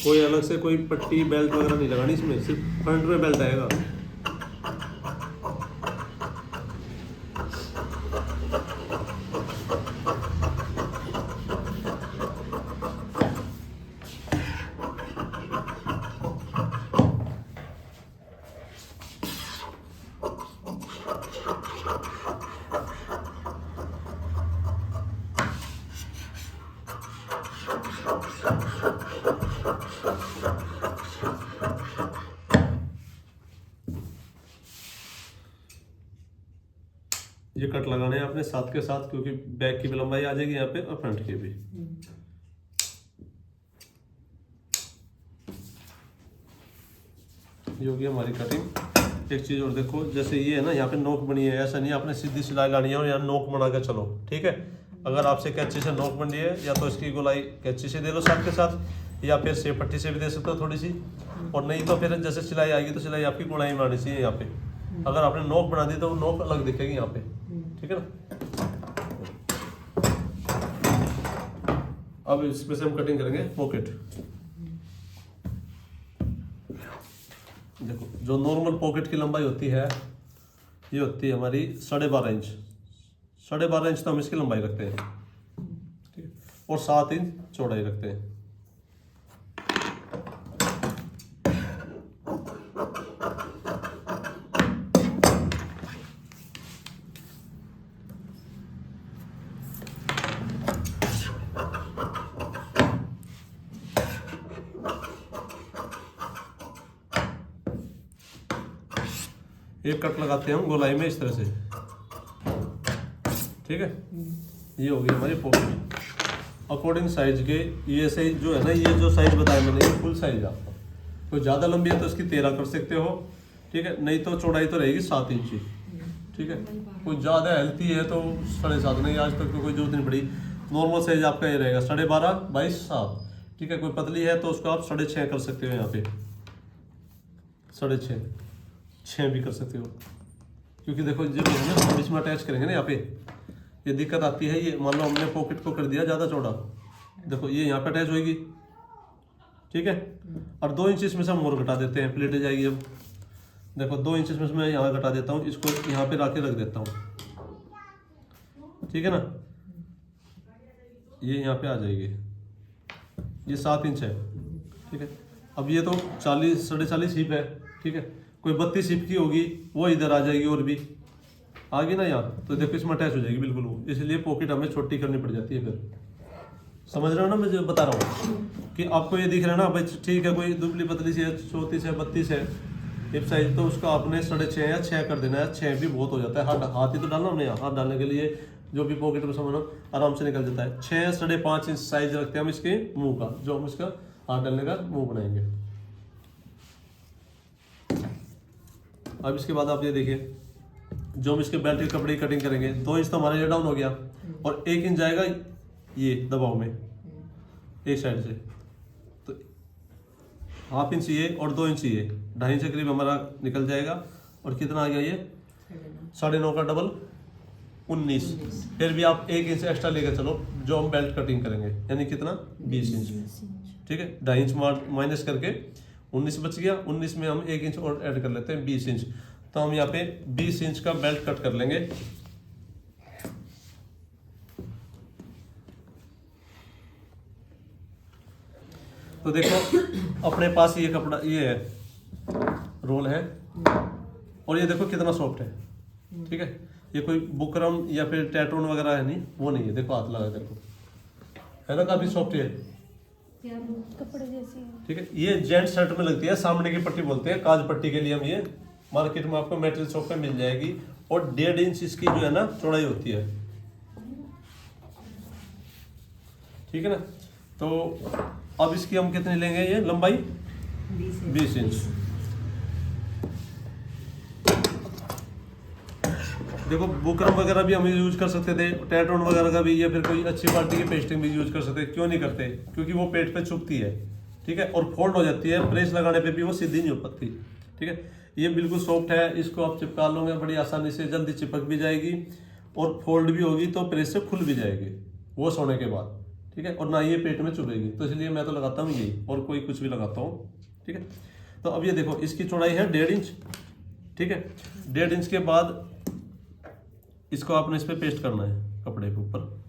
कोई अलग से कोई पट्टी बेल्ट वगैरह नहीं लगानी इसमें, सिर्फ फ्रंट में बेल्ट आएगा। ये कट लगाने हैं आपने साथ के साथ, क्योंकि बैक की भी लंबाई आ जाएगी यहाँ पे और फ्रंट की भी। ये होगी हमारी कटिंग। एक चीज और देखो, जैसे ये है ना यहाँ पे नोक बनी है, ऐसा नहीं आपने सीधी सिलाई लानी है और यहाँ नोक बना के चलो, ठीक है। अगर आपसे कैंची से नोक बनी है या तो इसकी गोलाई कैंची से दे लो साथ के साथ, या फिर सेब पट्टी से भी दे सकते हो थोड़ी सी, और नहीं तो फिर जैसे सिलाई आएगी तो सिलाई आपकी गोलाई में आनी चाहिए यहाँ पे। अगर आपने नोक बना दी तो वो नोक अलग दिखेगी यहाँ पे, ठीक है ना। अब इसमें से हम कटिंग करेंगे पॉकेट। देखो जो नॉर्मल पॉकेट की लंबाई होती है ये होती है हमारी 12.5 इंच। 12.5 इंच तो हम इसकी लंबाई रखते हैं, ठीक है, और 7 इंच चौड़ाई रखते हैं। एक कट लगाते हैं हम गोलाई में इस तरह से, ठीक है। ये होगी हमारी पॉकेट अकॉर्डिंग साइज के। ये साइज जो है ना, ये जो साइज बताया मैंने ये फुल साइज आपका। कोई ज़्यादा लंबी है तो इसकी 13 कर सकते हो, ठीक है, नहीं तो चौड़ाई तो रहेगी 7 इंच की, ठीक है। कोई ज़्यादा हेल्थी है तो 7.5, नहीं आज तक तो कोई जरूरत नहीं पड़ी। नॉर्मल साइज आपका ये रहेगा 12.5 बाई 7, ठीक है। कोई पतली है तो उसको आप 6.5 कर सकते हो, यहाँ पे 6.5 भी कर सकते हो, क्योंकि देखो जब है ना हम इसमें अटैच करेंगे ना यहाँ पे ये दिक्कत आती है। ये मान लो हमने पॉकेट को कर दिया ज़्यादा चौड़ा, देखो ये यहाँ पे अटैच होगी, ठीक है। और 2 इंच इसमें से हम और घटा देते हैं, प्लेटें जाएगी। अब देखो 2 इंच इसमें से मैं यहाँ घटा देता हूँ, इसको यहाँ पे लाके रख देता हूँ, ठीक है ना। ये यहाँ पे आ जाएगी, ये 7 इंच है, ठीक है। अब ये तो 40 40.5 हिप है, ठीक है। कोई 32 हिप की होगी वो इधर आ जाएगी और भी आ गई ना यहाँ, तो देखो इसमें अटैच हो जाएगी बिल्कुल वो, इसलिए पॉकेट हमें छोटी करनी पड़ जाती है। फिर समझ रहे हो ना, मैं जो बता रहा हूँ कि आपको ये दिख रहा है ना भाई, ठीक है, कोई दुबली पतली सी है 34 है 32 है हिप साइज, तो उसका आपने 6.5 या 6 कर देना है। 6 भी बहुत हो जाता है, हाथ ही तो डालना हमने, यहाँ हाथ डालने के लिए जो भी पॉकेट में समझो आराम से निकल जाता है। 6 5.5 इंच साइज रखते हैं हम इसके मुंह का, जो हम इसका हाथ डालने का मुंह बनाएंगे। अब इसके बाद आप ये देखिए, जो हम इसके बेल्ट के कपड़े की कटिंग करेंगे, 2 इंच तो हमारा ये डाउन हो गया और 1 इंच जाएगा ये दबाव में एक साइड से, तो 1/2 इंच ये और 2 इंच ये, 2.5 इंच के करीब हमारा निकल जाएगा। और कितना आ गया ये 9.5 का डबल 19। फिर भी आप 1 इंच एक्स्ट्रा लेकर चलो जो हम बेल्ट कटिंग करेंगे, यानी कितना 20 इंच, ठीक है। 2.5 इंच माइनस करके 19 बच गया। 19 में हम 1 इंच और ऐड कर लेते हैं 20 इंच, तो हम यहाँ पे 20 इंच का बेल्ट कट कर लेंगे। तो देखो अपने पास ये कपड़ा ये है, रोल है, और ये देखो कितना सॉफ्ट है, ठीक है। ये कोई बुकरम या फिर टैटून वगैरह है नहीं, वो नहीं है। देखो हाथ लगा, देखो है ना, काफी सॉफ्ट है, कपड़े जैसे हैं। ठीक है। ये जेंट शर्ट में लगती है, सामने की पट्टी बोलते हैं, काज पट्टी के लिए हम ये मार्केट में आपको मेटेरियल शॉप पे मिल जाएगी। और 1.5 इंच इसकी जो है ना चौड़ाई होती है, ठीक है ना। तो अब इसकी हम कितनी लेंगे, ये लंबाई 20 इंच। देखो बुकरम वगैरह भी हम यूज कर सकते थे, टैटून वगैरह का भी, या फिर कोई अच्छी क्वालिटी की पेस्टिंग भी यूज कर सकते हैं। क्यों नहीं करते, क्योंकि वो पेट पे चुभती है, ठीक है, और फोल्ड हो जाती है, प्रेस लगाने पे भी वो सीधी नहीं हो पाती, ठीक है। ये बिल्कुल सॉफ्ट है, इसको आप चिपका लोगे बड़ी आसानी से, जल्दी चिपक भी जाएगी और फोल्ड भी होगी, तो प्रेस से खुल भी जाएगी वॉश होने के बाद, ठीक है। और ना ये पेट में चुभेगी, तो इसलिए मैं तो लगाता हूँ यही, और कोई कुछ भी लगाता हूँ, ठीक है। तो अब ये देखो इसकी चौड़ाई है 1.5 इंच, ठीक है। 1.5 इंच के बाद इसको आपने इस पे पेस्ट करना है कपड़े के ऊपर।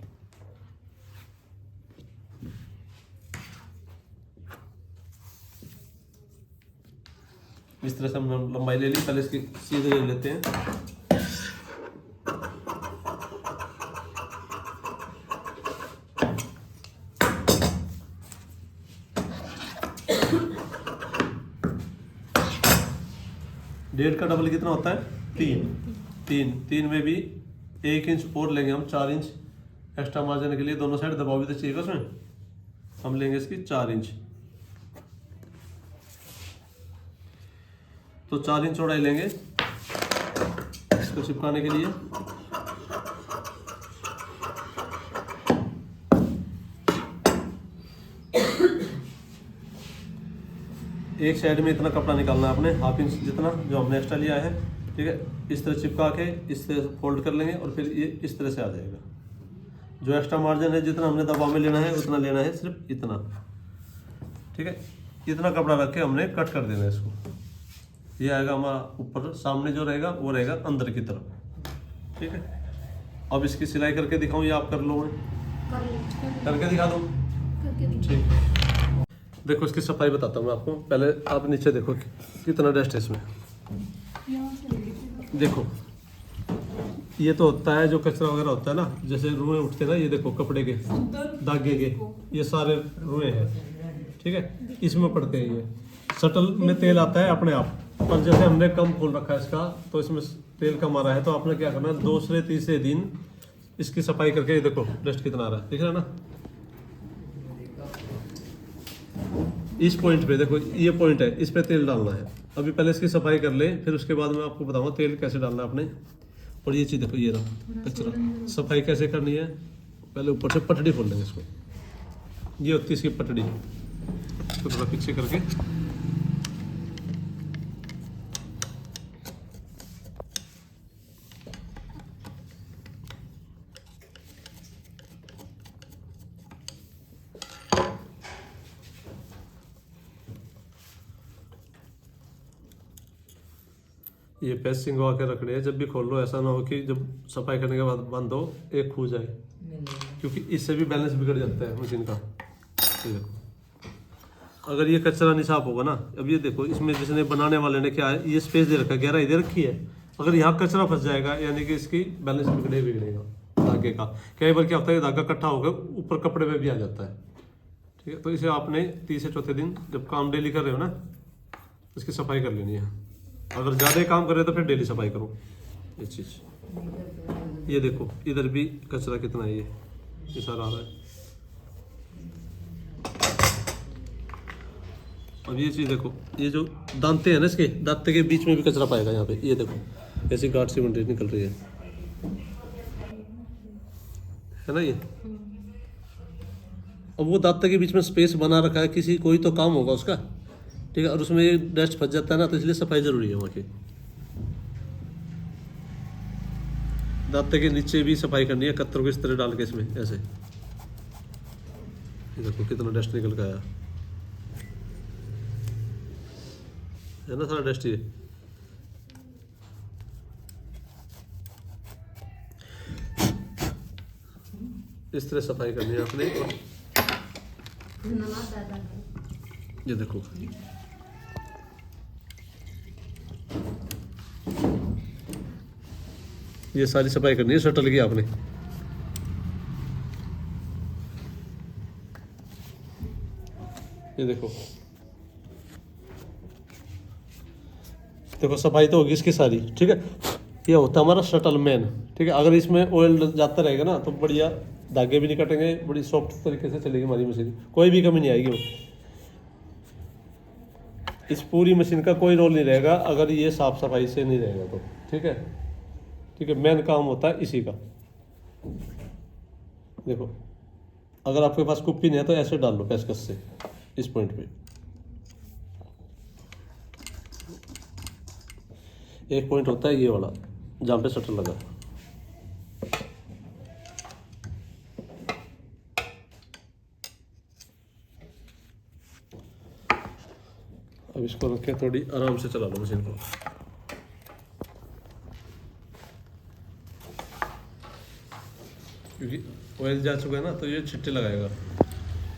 इस तरह से हम लंबाई ले ली, पहले इसकी सीधे ले लेते हैं। डेढ़ का डबल कितना होता है, 3 में भी 1 इंच और लेंगे हम, 4 इंच एक्स्ट्रा मार्जिन के लिए। दोनों साइड दबाव भी तो चाहिए उसमें, हम लेंगे इसकी 4 इंच। तो 4 इंच चौड़ाई लेंगे इसको चिपकाने के लिए। एक साइड में इतना कपड़ा निकालना है आपने, 1/2 इंच जितना जो हमने एक्स्ट्रा लिया है, ठीक है। इस तरह चिपका के इस तरह फोल्ड कर लेंगे, और फिर ये इस तरह से आ जाएगा। जो एक्स्ट्रा मार्जिन है जितना हमने दबाव में लेना है उतना लेना है, सिर्फ इतना, ठीक है। इतना कपड़ा रख के हमने कट कर देना है इसको। ये आएगा हमारा ऊपर, सामने जो रहेगा वो रहेगा अंदर की तरफ, ठीक है। अब इसकी सिलाई करके दिखाऊं या आप कर लो, मैं करके दिखा दूं, ठीक। देखो इसकी सफाई बताता हूँ मैं आपको। पहले आप नीचे देखो कितना डस्ट है इसमें। देखो ये तो होता है जो कचरा वगैरह होता है ना, जैसे रुएं उठते हैं ना, ये देखो कपड़े के धागे के, ये सारे रुएं हैं, ठीक है, इसमें पड़ते हैं। ये शटल में तेल आता है अपने आप, पर जैसे हमने कम खोल रखा है इसका, तो इसमें तेल कम आ रहा है। तो आपने क्या करना है, दूसरे तीसरे दिन इसकी सफाई करके, ये देखो डस्ट कितना आ रहा है, दिख रहा है ना। इस पॉइंट पे देखो, ये पॉइंट है, इस पे तेल डालना है। अभी पहले इसकी सफाई कर ले, फिर उसके बाद मैं आपको बताऊंगा तेल कैसे डालना है आपने। और ये चीज़ देखो, ये रहा कचरा, सफाई कैसे करनी है। पहले ऊपर से पटड़ी खोल लेंगे इसको, ये होती है इसकी पटड़ी, तो थोड़ा पीछे करके ये पैच सिंगवा के रखने हैं। जब भी खोल लो ऐसा ना हो कि जब सफाई करने के बाद बंद हो एक खो जाए, क्योंकि इससे भी बैलेंस बिगड़ जाता है मशीन का। ये देखो अगर ये कचरा नहीं साफ होगा ना, अब ये देखो इसमें जिसने बनाने वाले ने क्या है, ये स्पेस दे रखा है, गहराई दे रखी है। अगर यहाँ कचरा फंस जाएगा यानी कि इसकी बैलेंस बिगड़ेगा धागे का। कई बार क्या होता है, धागा इकट्ठा होकर ऊपर कपड़े में भी आ जाता है, ठीक है। तो इसे आपने 3 से 4 दिन जब काम डेली कर रहे हो ना, इसकी सफाई कर लेनी है। अगर ज़्यादा काम करे तो फिर डेली सफाई करो। ये चीज़ ये देखो, इधर भी कचरा कितना है, ये सारा आ रहा है। अब ये चीज़ देखो, ये जो दांते हैं ना, इसके दांते के बीच में भी कचरा पाएगा यहाँ पे। ये देखो ऐसी गांठ सी बन निकल रही है ना ये। अब वो दांते के बीच में स्पेस बना रखा है, किसी कोई तो काम होगा उसका, ठीक है। और उसमें ये डस्ट फंस जाता है ना, तो इसलिए सफाई जरूरी है वहाँ की। दांते के नीचे भी सफाई करनी है, कत्तर को इस तरह डाल के इसमें ऐसे। ये देखो कितना डस्ट निकल के आया है ना, सारा डस्ट। ये इस तरह सफाई करनी है आपने। ये देखो, ये सारी सफाई करनी है शटल की आपने। ये देखो, देखो सफाई तो होगी इसकी सारी, ठीक है। ये होता है हमारा शटल मैन, ठीक है। अगर इसमें ऑयल जाता रहेगा ना तो बढ़िया धागे भी नहीं कटेंगे, बड़ी सॉफ्ट तरीके से चलेगी हमारी मशीन, कोई भी कमी नहीं आएगी। इस पूरी मशीन का कोई रोल नहीं रहेगा अगर ये साफ सफाई से नहीं रहेगा तो, ठीक है। ठीक है, मेन काम होता है इसी का। देखो, अगर आपके पास कुप्पी नहीं है तो ऐसे डाल लो पेचकस से इस पॉइंट पे। एक पॉइंट होता है ये वाला जहाँ पे शटर लगा, अब इसको रखें, थोड़ी आराम से चला लो मशीन को। क्योंकि ऑयल जा चुका है ना तो ये छिट्टे लगाएगा,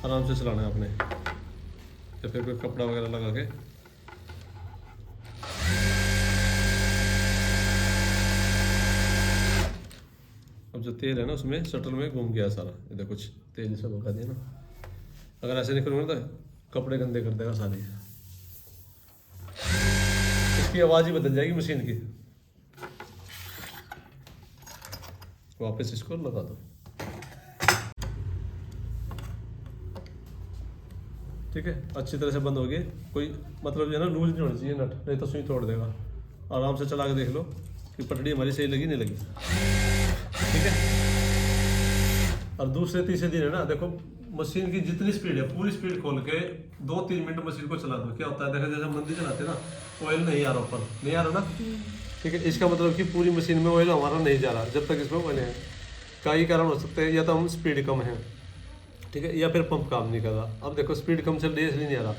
आराम से चलाना है आपने, या फिर कोई कपड़ा वगैरह लगा के। अब जो तेल है ना उसमें शटल में घूम गया सारा, ये देखो कुछ तेल सब बगा दिया ना। अगर ऐसे नहीं करूँगा तो कपड़े गंदे कर देगा सारे, इसकी आवाज़ ही बदल जाएगी मशीन की। वापस इसको लगा दो, ठीक है। अच्छी तरह से बंद हो गई, कोई मतलब जो है ना लूज नहीं होनी चाहिए नट, नहीं तो सुई तोड़ देगा। आराम से चला के देख लो कि पटड़ी हमारी सही लगी नहीं लगी, ठीक है। और दूसरे तीसरे दिन है ना, देखो मशीन की जितनी स्पीड है पूरी स्पीड खोल के 2-3 मिनट मशीन को चला दो। क्या होता है, देखो जैसे मंदी चलाते हैं ना, ऑयल नहीं आ रहा ऊपर, नहीं आ रहा ना, ठीक है। इसका मतलब कि पूरी मशीन में ऑयल हमारा नहीं जा रहा जब तक इसमें ऑयल है। कई कारण हो सकते हैं, या तो हम स्पीड कम है, ठीक है, या फिर पंप काम नहीं कर रहा। अब देखो स्पीड कम चल रही है इसलिए नहीं आ रहा,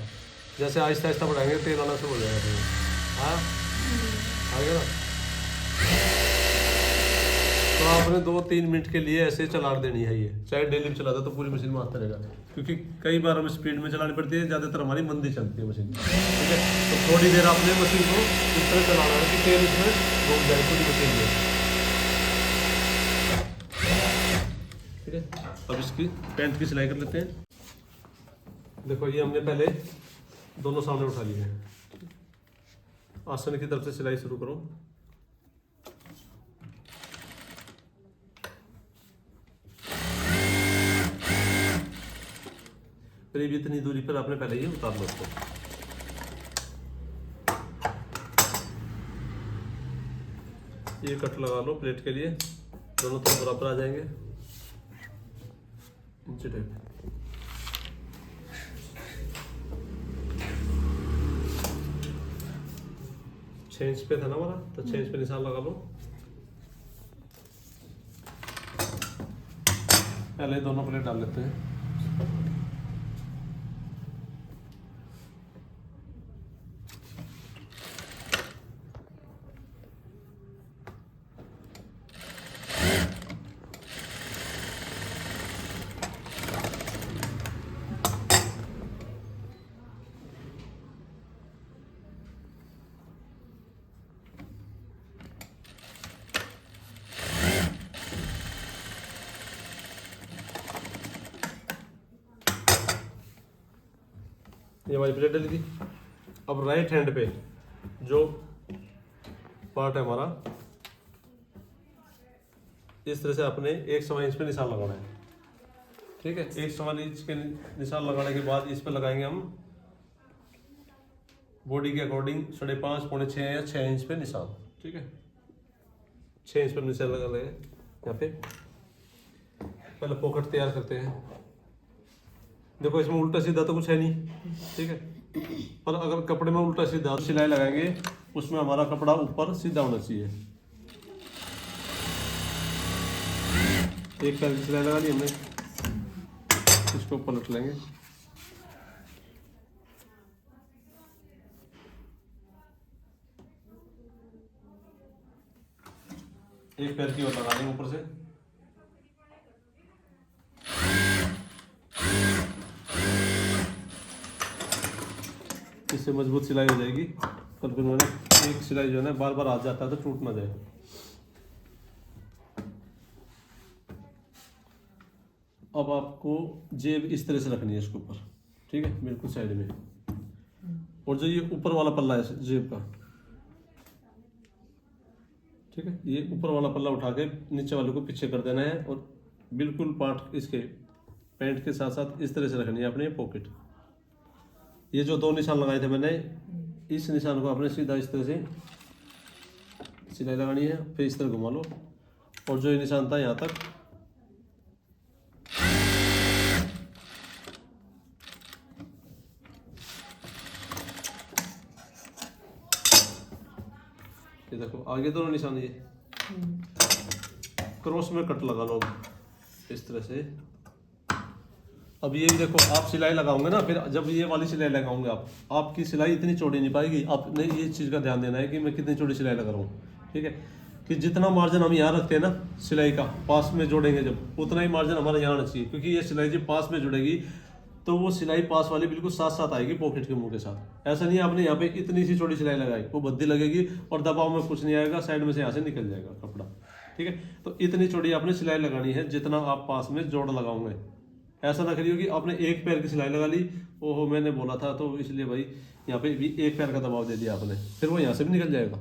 जैसे आहिस्ता आहिस्ता बढ़ाएंगे तेल आना शुरू हो जाएगा। हाँ, आ गया ना। तो आपने 2-3 मिनट के लिए ऐसे चला देनी है, ये चाहे डेली में चला दो तो पूरी मशीन में आता रहेगा। क्योंकि कई बार हमें स्पीड में चलानी पड़ती है, ज़्यादातर हमारी मंदी चलती है मशीन, ठीक है। तो थोड़ी देर आपने मशीन को इस तरह चलाना है कि तेल इसमें घूम जाए पूरी मशीन में, ठीक है। अब इसकी पैंट की सिलाई कर लेते हैं। देखो ये हमने पहले दोनों सामने उठा लिए हैं, आसन की तरफ से सिलाई शुरू करो। करीब इतनी दूरी पर आपने पहले ही उतार लो उसको। ये कट लगा लो प्लेट के लिए, दोनों तरफ बराबर आ जाएंगे, नीचे टाइप। 6 इंच पे था ना हमारा, तो 6 इंच पे निशान लगा लो। पहले दोनों प्लेट डाल लेते हैं। ये हमारी प्लेट डल गई। अब राइट हैंड पे जो पार्ट है हमारा, इस तरह से आपने 1 इंच पे निशान लगाना है, ठीक है। 1 इंच के निशान लगाने के बाद इस पे लगाएंगे हम बॉडी के अकॉर्डिंग 5.5, पौने 6 या 6 इंच पे निशान, ठीक है। 6 इंच पे निशान लगा लेंगे यहाँ पे। पहले पॉकेट तैयार करते हैं। देखो इसमें उल्टा सीधा तो कुछ है नहीं, ठीक है। पर अगर कपड़े में उल्टा सीधा सिलाई लगाएंगे, उसमें हमारा कपड़ा ऊपर सीधा होना चाहिए। एक पैर की सिलाई लगा ली हमने, इसको पलट लेंगे। एक पैर की और लगा लेंगे ऊपर से। इससे मजबूत सिलाई हो जाएगी। और फिर ना एक सिलाई जो है ना बार बार आ जाता है तो टूट ना जाए। अब आपको जेब इस तरह से रखनी है इसके ऊपर, ठीक है, बिल्कुल साइड में। और जो ये ऊपर वाला पल्ला है जेब का, ठीक है, ये ऊपर वाला पल्ला उठा के नीचे वाले को पीछे कर देना है और बिल्कुल पार्ट इसके पैंट के साथ साथ इस तरह से रखनी है अपने पॉकेट। ये जो 2 निशान लगाए थे मैंने, इस निशान को आपने सीधा इस तरह से सिलाई लगानी है, फिर इस तरह घुमा लो और जो ये निशान था यहाँ तक, ये देखो आगे दोनों निशान ये क्रॉस में कट लगा लो इस तरह से। अब ये देखो आप सिलाई लगाओगे ना, फिर जब ये वाली सिलाई लगाओगे आपकी सिलाई इतनी चौड़ी नहीं पाएगी। आपने ये चीज़ का ध्यान देना है कि मैं कितनी चौड़ी सिलाई लगा रहा हूँ, ठीक है, कि जितना मार्जिन हम यहाँ रखते हैं ना सिलाई का, पास में जोड़ेंगे जब, उतना ही मार्जिन हमारे यहाँ आना चाहिए। क्योंकि ये सिलाई जब पास में जुड़ेगी तो वो सिलाई पास वाली बिल्कुल साथ साथ आएगी पॉकेट के मुंह के साथ। ऐसा नहीं है आपने यहाँ पे इतनी सी छोटी सिलाई लगाई, वो भद्दी लगेगी और दबाव में कुछ नहीं आएगा, साइड में से यहाँ से निकल जाएगा कपड़ा, ठीक है। तो इतनी चौड़ी आपने सिलाई लगानी है जितना आप पास में जोड़ लगाओगे। ऐसा ना करिए कि आपने एक पैर की सिलाई लगा ली, ओहो मैंने बोला था तो इसलिए भाई यहाँ पे भी एक पैर का दबाव दे दिया आपने, फिर वो यहाँ से भी निकल जाएगा।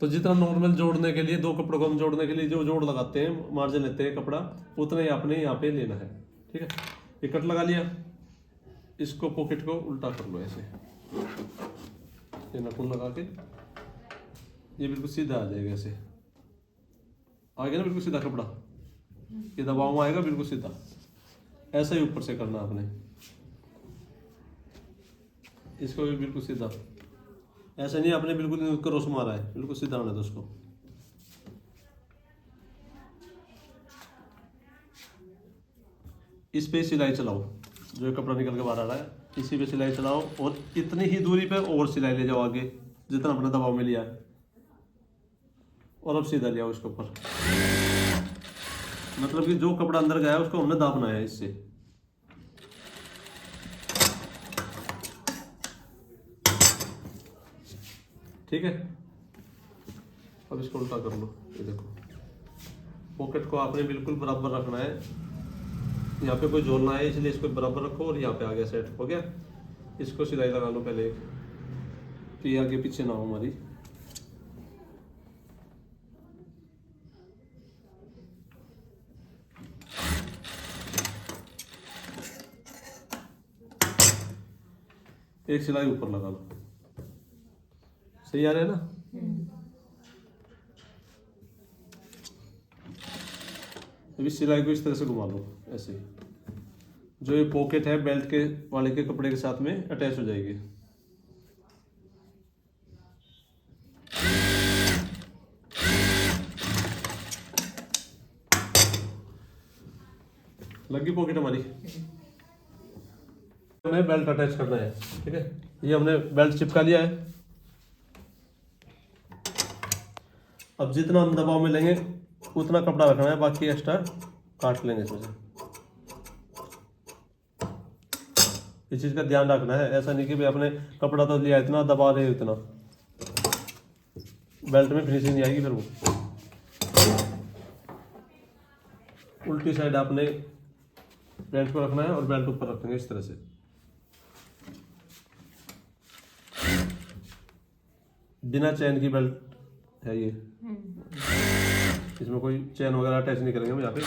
तो जितना नॉर्मल जोड़ने के लिए, 2 कपड़ों को हम जोड़ने के लिए जो जोड़ लगाते हैं, मार्जिन लेते हैं कपड़ा, उतना ही आपने यहाँ पे लेना है, ठीक है। ये कट लगा लिया, इसको पॉकेट को उल्टा कर लो ऐसे, ये नखून लगा के ये बिल्कुल सीधा आ जाएगा, ऐसे आ गया ना बिल्कुल सीधा कपड़ा, ये दबाव आएगा बिल्कुल सीधा, ऐसा ही ऊपर से करना आपने, इसको भी बिल्कुल सीधा, ऐसा नहीं आपने बिल्कुल क्रॉस मारा है, बिल्कुल सीधा आना था उसको। इस पे सिलाई चलाओ, जो कपड़ा निकल के बाहर आ रहा है इसी पे सिलाई चलाओ और इतनी ही दूरी पे और सिलाई ले जाओ आगे जितना अपने दबाव में लिया है, और अब सीधा ले आओ इसके ऊपर। मतलब कि जो कपड़ा अंदर गया है उसको हमने दाबना है इससे, ठीक है। अब इसको उल्टा कर लो, ये देखो पॉकेट को आपने बिल्कुल बराबर रखना है, यहाँ पे कोई जोड़ना है इसलिए इसको बराबर रखो और यहाँ पे आ गया, सेट हो गया। इसको सिलाई लगा लो पहले एक, तो ये आगे पीछे ना हो हमारी। एक सिलाई ऊपर लगा लो, सही आ रहा है ना। अभी सिलाई को इस तरह से घुमा लो ऐसे ही, जो ये पॉकेट है बेल्ट के वाले के कपड़े के साथ में अटैच हो जाएगी। लगी पॉकेट हमारी, हमें बेल्ट अटैच करना है, ठीक है। ये हमने बेल्ट चिपका लिया है। अब जितना हम दबाव में लेंगे उतना कपड़ा रखना है, बाकी एक्स्ट्रा काट लेंगे इसमें से। इस चीज़ का ध्यान रखना है, ऐसा नहीं कि भाई आपने कपड़ा तो लिया इतना, दबा रहे हो इतना, बेल्ट में फिनिशिंग नहीं आएगी फिर वो। उल्टी साइड आपने बेल्ट को रखना है और बेल्ट ऊपर रखेंगे इस तरह से। बिना चैन की बेल्ट है ये, इसमें कोई चैन वगैरह अटैच नहीं करेंगे हम यहाँ पे।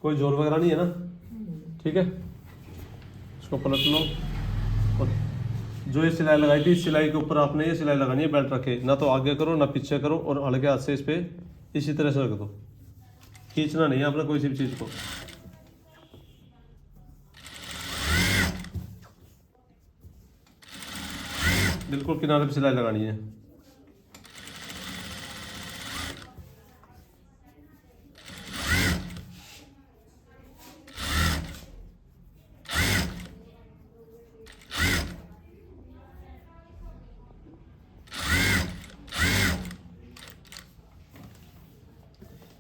कोई जोर वगैरह नहीं है ना, ठीक है। इसको पलट लो और जो ये सिलाई लगाई थी इस सिलाई के ऊपर आपने ये सिलाई लगानी है, बेल्ट रखे, ना तो आगे करो ना पीछे करो, और हल्के हाथ से इस पे इसी तरह से रख दो, खींचना नहीं है आपने कोई सी भी चीज को। बिल्कुल किनारे पे सिलाई लगानी है।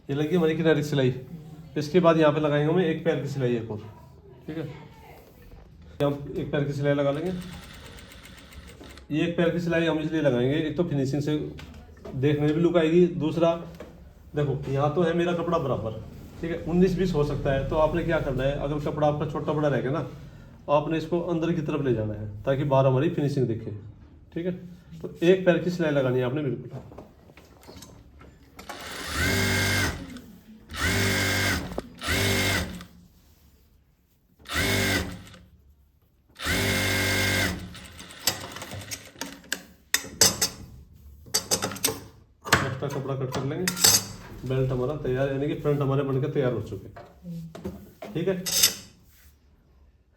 ये लगी हमारी किनारे की सिलाई। इसके बाद यहाँ पे लगाएंगे हम एक पैर की सिलाई एक और, ठीक है। हम एक पैर की सिलाई लगा लेंगे। ये एक पैर की सिलाई हम इसलिए लगाएंगे, एक तो फिनिशिंग से देखने में भी लुक आएगी, दूसरा देखो यहाँ तो है मेरा कपड़ा बराबर, ठीक है, 19-20 हो सकता है। तो आपने क्या करना है, अगर कपड़ा आपका छोटा बड़ा रहेगा ना, आपने इसको अंदर की तरफ ले जाना है ताकि बाहर हमारी फिनिशिंग दिखे, ठीक है। तो एक पैर की सिलाई लगानी है आपने बिल्कुल। एक्स्ट्रा कपड़ा कट कर लेंगे। बेल्ट हमारा तैयार, यानी कि फ्रंट हमारे बनकर तैयार हो चुके, ठीक है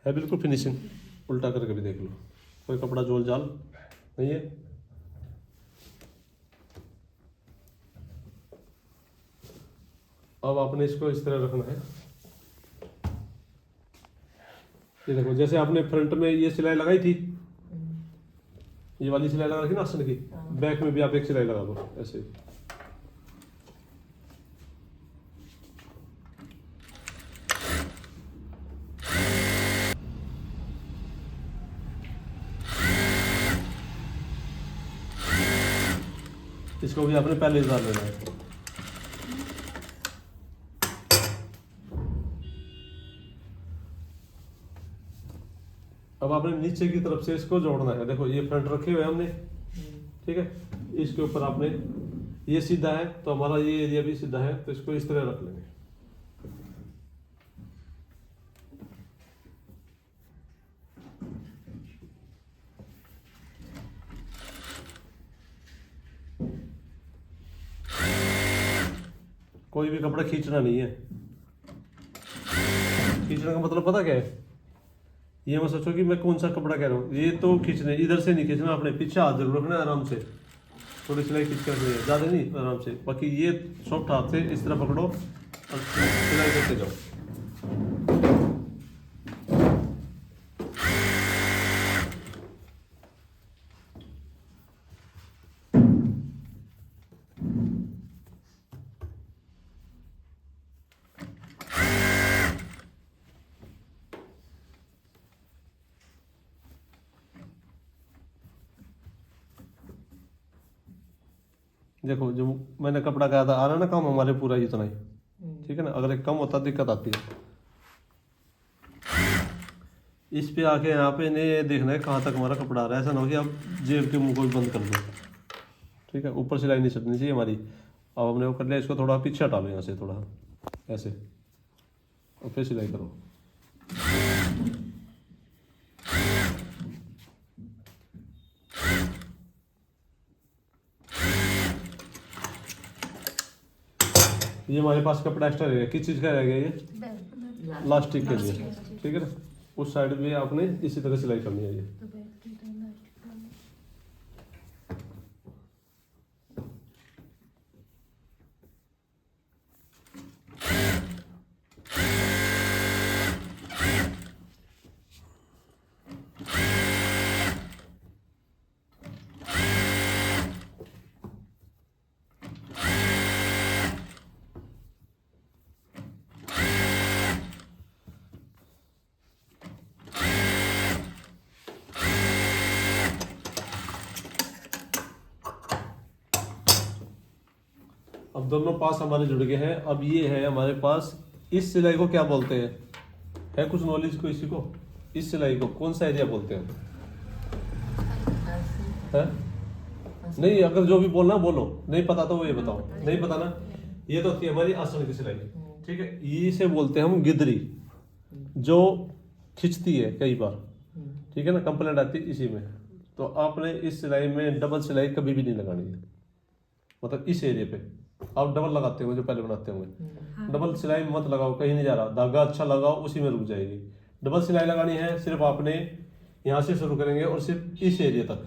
बिल्कुल फिनिशिंग। उल्टा करके भी देख लो, कोई कपड़ा जोल जाल नहीं है। अब आपने इसको इस तरह रखना है। ये देखो, जैसे आपने फ्रंट में ये सिलाई लगाई थी, ये वाली सिलाई लगा रखी ना आसन की, बैक में भी आप एक सिलाई लगा दो ऐसे ही। इसको भी आपने पहले डाल लेना है। अब आपने नीचे की तरफ से इसको जोड़ना है। देखो ये फ्रंट रखे हुए हमने, ठीक है, इसके ऊपर आपने, ये सीधा है तो हमारा ये एरिया भी सीधा है, तो इसको इस तरह रख लेंगे। कोई भी कपड़ा खींचना नहीं है। खींचने का मतलब पता क्या है, ये मत सोचो कि मैं कौन सा कपड़ा कह रहा हूँ। ये तो खींचने, इधर से नहीं खींचना, अपने पीछे हाथ जरूर रखना है, आराम से थोड़ी सिलाई खींच कर, ज़्यादा नहीं, आराम से। बाकी ये सॉफ्ट हाथ से इस तरह पकड़ो और सिलाई करते जाओ। देखो जो मैंने कपड़ा कहा था, आ रहा ना काम हमारे पूरा इतना ही, ठीक है ना। अगर एक कम होता दिक्कत आती है। इस पे आके यहाँ पे इन्हें देखना है कहाँ तक हमारा कपड़ा आ रहा है। ऐसा ना हो कि आप जेब के मुंह को भी बंद कर दो, ठीक है। ऊपर सिलाई नहीं छटनी चाहिए हमारी। अब हमने वो कर लिया, इसको थोड़ा पीछे हटा लो यहाँ से, थोड़ा ऐसे, और फिर सिलाई करो। ये हमारे पास कपड़ा एक्स्ट्रा रहेगा। किस चीज़ का रहेगा ये? लास्टिक के लिए, ठीक है ना। उस साइड भी आपने इसी तरह सिलाई करनी है ये। अब दोनों पास हमारे जुड़ गए हैं। अब ये है हमारे पास, इस सिलाई को क्या बोलते हैं? है कुछ नॉलेज को इसी को? इस सिलाई को कौन सा एरिया बोलते हैं? है? नहीं, अगर जो भी बोलना बोलो, नहीं पता तो वो ये बताओ। नहीं पता ना, ये तो होती है हमारी आसन की सिलाई, ठीक है। ये इसे बोलते हैं हम गिदरी, जो खिंचती है कई बार, ठीक है ना। कंप्लेंट आती है इसी में। तो आपने इस सिलाई में डबल सिलाई कभी भी नहीं लगानी है, मतलब इस एरिया पे। आप डबल लगाते होंगे जो पहले बनाते होंगे, डबल सिलाई मत लगाओ, कहीं नहीं जा रहा। धागा अच्छा लगाओ, उसी में रुक जाएगी। डबल सिलाई लगानी है, सिर्फ आपने यहाँ से शुरू करेंगे और सिर्फ इस एरिया तक,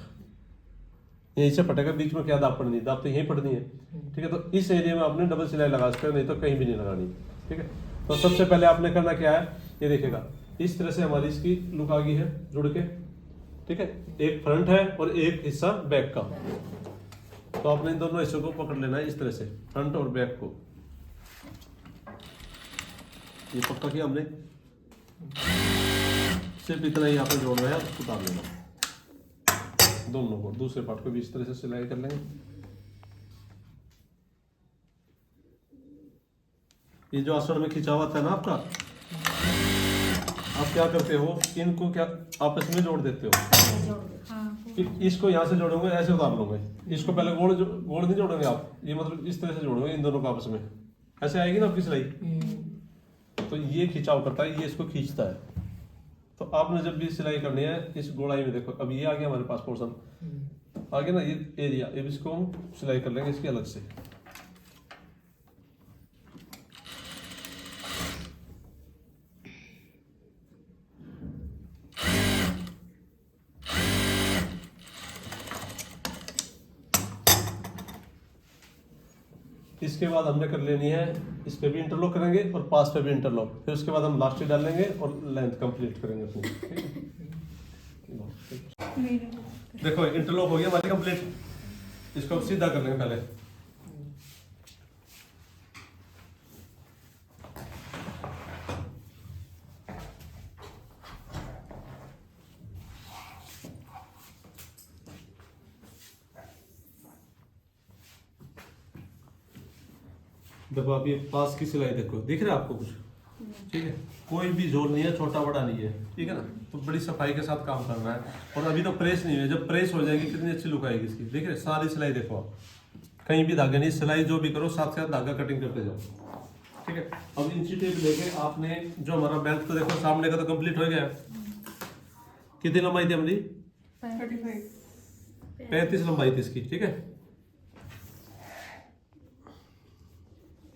यहीं से फटेगा, बीच में क्या दाब पड़नी, दाब तो यहीं पड़नी है, ठीक है। तो इस एरिया में आपने डबल सिलाई लगा सकते हो, नहीं तो कहीं भी नहीं लगानी, ठीक है। तो सबसे पहले आपने करना क्या है, ये देखिएगा, इस तरह से हमारी इसकी लुक आ गई है जुड़ के, ठीक है। एक फ्रंट है और एक हिस्सा बैक का। तो आपने इन दोनों हिस्सों को पकड़ लेना है इस तरह से, फ्रंट और बैक को। ये पक्का किया हमने, सिर्फ इतना ही आपने जोड़ना है, उतार लेना दोनों को। दूसरे पार्ट को भी इस तरह से सिलाई कर लेंगे। ये जो आसन में खिंचा हुआ था ना आपका, आप क्या करते हो, इनको क्या आपस में जोड़ देते हो। हाँ फिर इसको यहाँ से जोड़ोगे, ऐसे उतार लोगे। इसको पहले गोड़ नहीं जोड़ोगे आप, ये मतलब इस तरह से जोड़ोगे इन दोनों को आपस में, ऐसे आएगी ना आपकी सिलाई। तो ये खिंचाव करता है, ये इसको खींचता है। तो आपने जब भी सिलाई करनी है इस गोलाई में देखो, अब ये आ गया हमारे पास पोर्शन, आ गया ना ये एरिया, अब इसको हम सिलाई कर लेंगे इसकी अलग से। इसके बाद हमने कर लेनी है, इस पे भी इंटरलॉक करेंगे और पास पे भी इंटरलॉक, फिर उसके बाद हम लास्ट डाल लेंगे और लेंथ कंप्लीट करेंगे अपनी। देखो इंटरलॉक हो गया हमारी कंप्लीट, इसको सीधा कर लेंगे पहले। देखो आप ये पास की सिलाई देखो, दिख रहा है आपको कुछ, ठीक है, कोई भी जोर नहीं है, छोटा बड़ा नहीं है, ठीक है ना। तो बड़ी सफाई के साथ काम करना है। और अभी तो प्रेस नहीं है, जब प्रेस हो जाएगी कितनी अच्छी लुक आएगी इसकी। देख रहे सारी सिलाई देखो आप, कहीं भी धागे नहीं, सिलाई जो भी करो साथ साथ धागा कटिंग करते जाओ, ठीक है। अब इंची टेप लेके आपने जो हमारा बेल्ट तो देखो सामने का तो कंप्लीट हो गया। कितनी लंबाई थी हमारी? 35 लंबाई थी इसकी, ठीक है।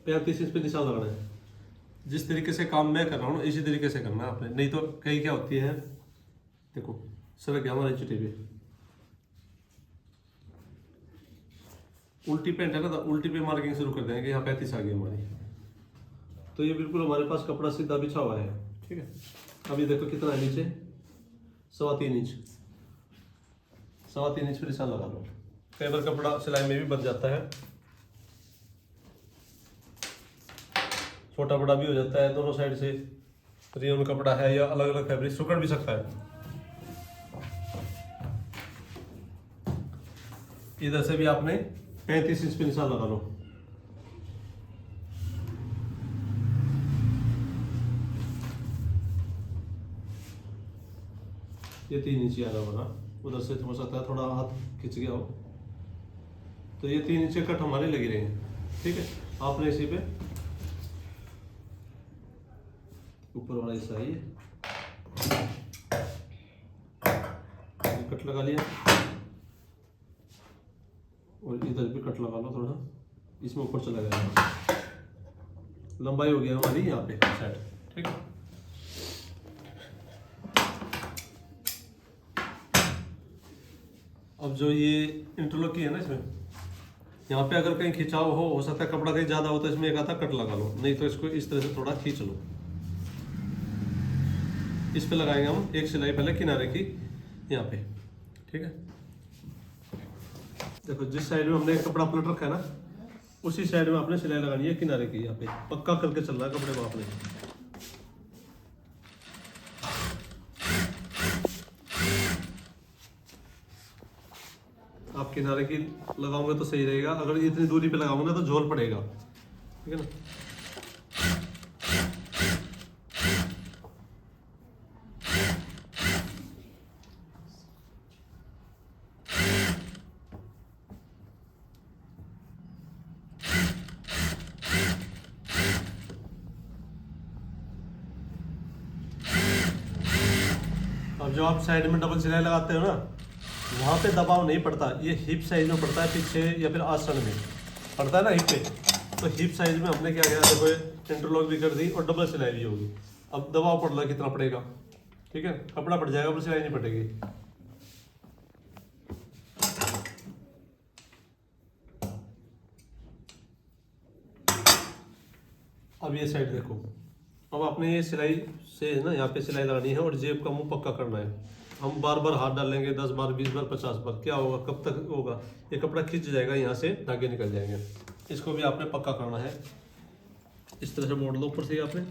35 इस पे निशान लगाना है। जिस तरीके से काम मैं कर रहा हूँ इसी तरीके से करना है आपने, नहीं तो कई क्या होती है, देखो सरक गया हमारा चिट्ठी पे, उल्टी पेंट है ना, तो उल्टी पे मार्किंग शुरू कर देंगे, यहाँ 35 आ गई हमारी। तो ये बिल्कुल हमारे पास कपड़ा सीधा बिछा हुआ है, ठीक है। अभी देखो कितना है नीचे, 3.25 इंच, 3.25 इंच पे निशान लगा लो। कई बार कपड़ा सिलाई में भी बच जाता है, छोटा बड़ा भी हो जाता है, दोनों साइड से रेयन कपड़ा है या अलग अलग फैब्रिक सुकड़ भी सकता है। इधर से भी आपने 35 इंच पे निशान लगा लो। ये 3 इंच आ रहा होगा, उधर से हो सकता है थोड़ा हाथ खिंच गया हो, तो ये 3 इंच कट हमारे लगी रहेंगे, ठीक है। आपने इसी पे ऊपर वाला हिस्सा है ये कट लगा लिया, और इधर भी कट लगा लो थोड़ा, इसमें ऊपर चला गया, लंबाई हो गया हमारी यहाँ पे सेट, ठीक है। अब जो ये इंटरलॉक की है ना, इसमें यहाँ पे अगर कहीं खिंचाव हो सकता है कपड़ा कहीं ज्यादा हो तो इसमें एक आधा कट लगा लो, नहीं तो इसको इस तरह से थोड़ा खींच लो। इस पे लगाएंगे हम एक सिलाई पहले किनारे की यहाँ पे, ठीक है। देखो जिस साइड में हमने कपड़ा पलट रखा है ना, उसी साइड में आपने सिलाई लगानी है किनारे की, यहाँ पे पक्का करके चल रहा है कपड़े को आपने। आप किनारे की लगाओगे तो सही रहेगा, अगर इतनी दूरी पे लगाओगे तो झोल पड़ेगा, ठीक है ना। अब जो आप साइड में डबल सिलाई लगाते हो ना, वहाँ पे दबाव नहीं पड़ता, ये हिप साइज में पड़ता है, पीछे या फिर आसन में पड़ता है ना हिप पे। तो हिप साइज में हमने क्या किया, देखो इंटरलॉक भी कर दी और डबल सिलाई भी होगी। अब दबाव पड़ रहा कितना पड़ेगा, ठीक है, कपड़ा पड़ जाएगा पर सिलाई नहीं पड़ेगी। अब ये साइड देखो, अब आपने ये सिलाई से ना यहाँ पे सिलाई लगानी है और जेब का मुंह पक्का करना है। हम बार बार हाथ डालेंगे 10 बार 20 बार 50 बार, क्या होगा, कब तक होगा, ये कपड़ा खींच जाएगा, यहाँ से धागे निकल जाएंगे। इसको भी आपने पक्का करना है, इस तरह से मोड़ लो ऊपर से आपने,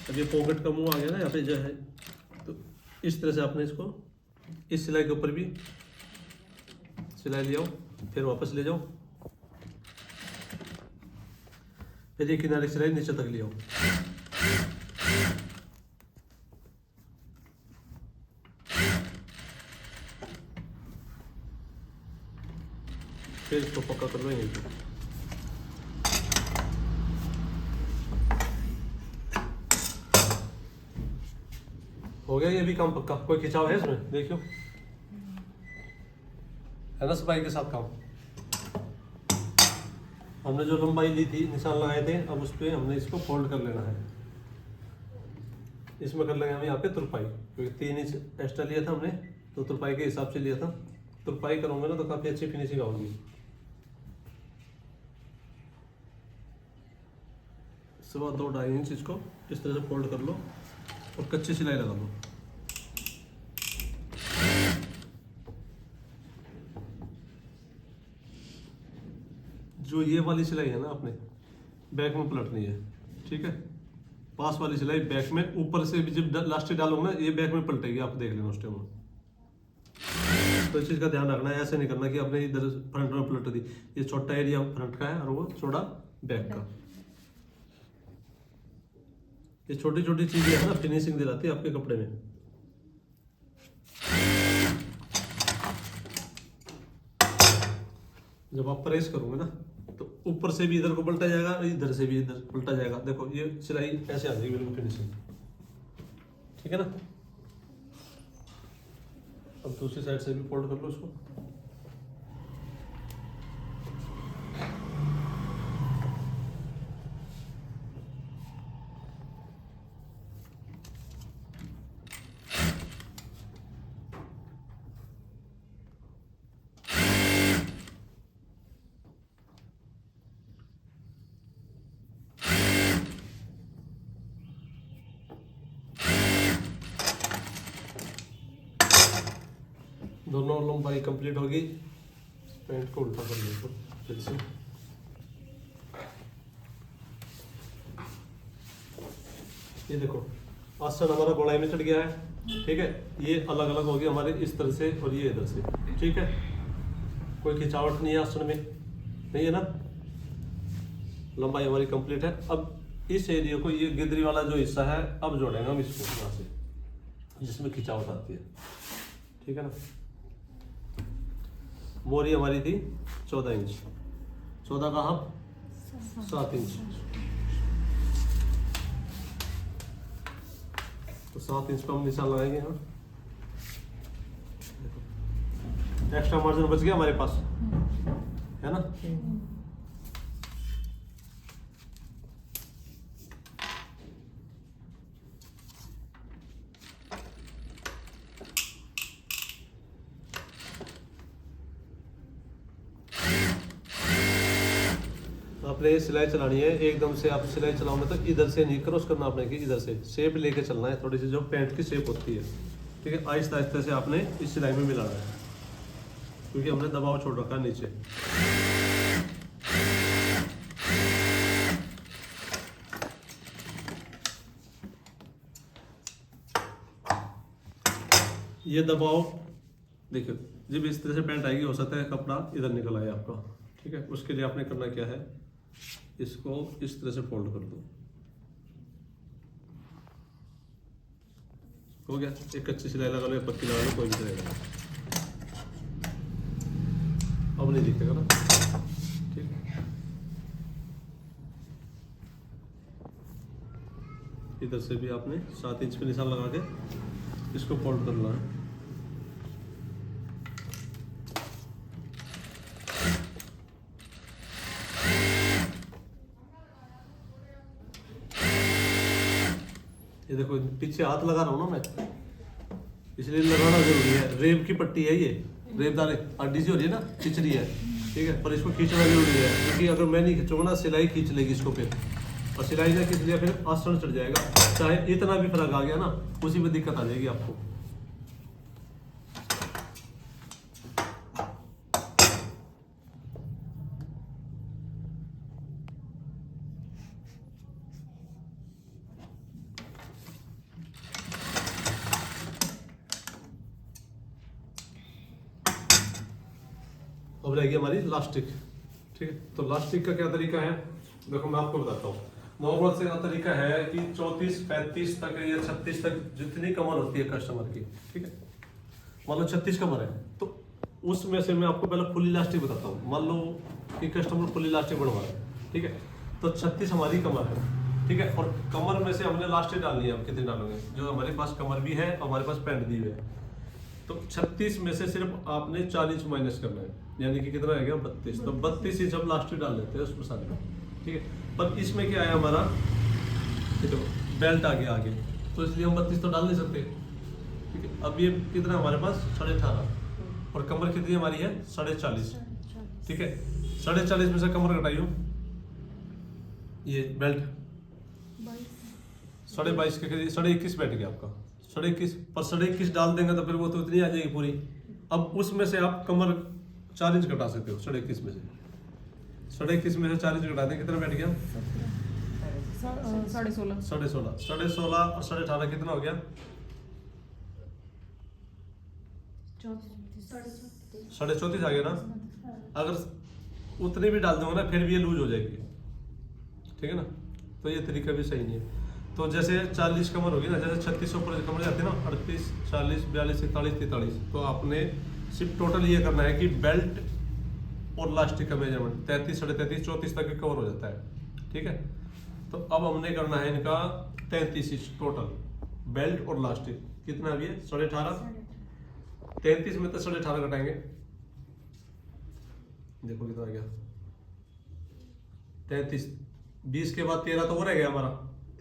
अब ये पॉकेट का मुंह आ गया ना यहाँ पे जो है, तो इस तरह से आपने इसको इस सिलाई के ऊपर भी सिलाई ले आओ, फिर वापस ले जाओ, फिर ये किनारे की सिलाई नीचे तक ले आओ। फिर इसको पक्का कर लो यहीं पे। हो गया ये भी काम पक्का, कोई खिंचाव है इसमें देखियो, है ना सफाई के साथ काम। हमने जो लंबाई ली थी, निशान लगाए थे, अब उस पर हमने इसको फोल्ड कर लेना है। इसमें कर लेंगे हम यहाँ पे तुरपाई, क्योंकि 3 इंच एक्स्ट्रा लिया था हमने, तो तुरपाई के हिसाब से लिया था। तुरपाई करूँगा ना तो काफ़ी अच्छी फिनिशिंग आऊंगी। सवा 2-2.5 इंच इसको इस तरह से फोल्ड कर लो और कच्ची सिलाई लगा लो। जो ये वाली सिलाई है ना आपने बैक में पलटनी है, ठीक है। पास वाली सिलाई बैक में, ऊपर से भी जब लास्टिक डालूंगा ना ये बैक में पलटेगी, आप देख लेना उस टाइम। तो इस चीज़ का ध्यान रखना है, ऐसे नहीं करना कि आपने इधर फ्रंट में पलट दी। ये छोटा एरिया फ्रंट का है और वो चौड़ा बैक का। ये छोटी छोटी चीजें है ना, फिनिशिंग दिलाती है आपके कपड़े में। जब आप प्रेस करोगे ना तो ऊपर से भी इधर को पलटा जाएगा, इधर से भी इधर पलटा जाएगा। देखो ये सिलाई ऐसे आ जाएगी बिल्कुल फिनिशिंग, ठीक है ना। अब दूसरी साइड से भी फोल्ड कर लो इसको। दोनों लंबाई कंप्लीट होगी। पैंट को उल्टा कर लो फिर से। ये देखो आसन हमारा गोलाई में चढ़ गया है, ठीक है। ये अलग अलग हो गया हमारे इस तरह से और ये इधर से, ठीक है। कोई खिंचावट नहीं है आसन में, नहीं है ना। लंबाई हमारी कंप्लीट है। अब इस एरिया को, ये गिदरी वाला जो हिस्सा है, अब जोड़ेंगे हम इसको यहाँ से, जिसमें खिंचावट आती है, ठीक है ना। मोरी हमारी थी 14 इंच, 14 का हम 7 इंच, तो 7 इंच का हम निशान लगाएंगे यहाँ। एक्स्ट्रा मार्जिन बच गया हमारे पास, है ना। आपने ये सिलाई चलानी है, एकदम से आप सिलाई चलाओगे तो इधर से नहीं क्रॉस करना आपने, कि इधर से शेप लेके चलना है, थोड़ी सी जो पैंट की शेप होती है, ठीक है। आहिस्ता आहिस्ता से आपने इस सिलाई में मिलाना है, क्योंकि हमने दबाव छोड़ रखा है नीचे। ये दबाव देखिए, जब इस तरह से पैंट आएगी, हो सकता है कपड़ा इधर निकल आए आपका, ठीक है। उसके लिए आपने करना क्या है, इसको इस तरह से फोल्ड कर दो। हो गया। एक कच्ची सिलाई लगा लो या पत्ती लगा लो, कोई भी सिलाई लगा लो, अब नहीं दिखेगा ना, ठीक है। इधर से भी आपने 7 इंच पे निशान लगा के इसको फोल्ड करना है। ये देखो पीछे हाथ लगा रहा हूँ ना मैं, इसलिए लगाना जरूरी है। रेब की पट्टी है ये, रेबदार हड्डी सी हो रही है ना, खींच रही है, ठीक है। पर इसको खींचना जरूरी है, क्योंकि अगर मैं नहीं खींचूंगा ना, सिलाई खींच लेगी इसको फिर, और सिलाई ने खींच लिया फिर आसन चढ़ जाएगा। चाहे इतना भी फर्क आ गया ना, उसी में दिक्कत आ जाएगी आपको। अब रहेगी हमारी लास्टिक। ठीक है, तो लास्टिक का क्या तरीका है, देखो मैं आपको बताता हूँ। नॉर्मल से का तरीका है कि 34, 35 तक या 36 तक जितनी कमर होती है कस्टमर की, ठीक है, मान लो 36 कमर है, तो उसमें से मैं आपको पहले फुल इलास्टिक बताता हूँ। मान लो कि कस्टमर फुल इलास्टिक बनवा रहा है, ठीक है, तो 36 हमारी कमर है, ठीक है, और कमर में से हमने लास्टिक डालनी है। हम कितनी डालोगे, जो हमारे पास कमर भी है, हमारे पास पैंट भी है, तो 36 में से सिर्फ आपने 40 माइनस करना है, यानी कि कितना रहेगा 32। तो 32 इंच हम लास्टिक डाल लेते हैं उसमें साथ में, ठीक है। पर इसमें क्या है हमारा, ये देखो बेल्ट आ गया आगे, तो इसलिए हम 32 तो डाल नहीं सकते, ठीक है। अब ये कितना हमारे पास 18.5, और कमर कितनी हमारी है 40.5, ठीक है। 40.5 में से कमर घटाइयो, ये बेल्ट 22.5 के करीब, 21.5 बैठ गया आपका, 21.5 पर 21.5 डाल देंगे तो फिर वो तो इतनी आ जाएगी पूरी। अब उसमें से आप कमर 4 इंच घटा सकते हो 21.5 में से, 21.5 में से 4 इंच घटा दें, कितना बैठ गया 16.5 16.5 और 18.5 कितना हो गया 34.5 आ गया ना। अगर उतनी भी डाल दूंगा ना फिर भी ये लूज हो जाएगी, ठीक है ना, तो ये तरीका भी सही नहीं है। तो जैसे 40 कमर होगी ना, जैसे 36 ऊपर कमर जाती है ना, 38, 40, 42, 41, 43, तो आपने सिर्फ टोटल ये करना है कि बेल्ट और लास्टिक का मेजरमेंट 33, 33.5, 34 तक कवर हो जाता है, ठीक है। तो अब हमने करना है इनका 33 इंच टोटल, बेल्ट और लास्टिक कितना भी है 18.5, 33 में तो 18.5 घटाएंगे, देखो कितना आ गया 33, 20 के बाद 13 तो वो रह गया हमारा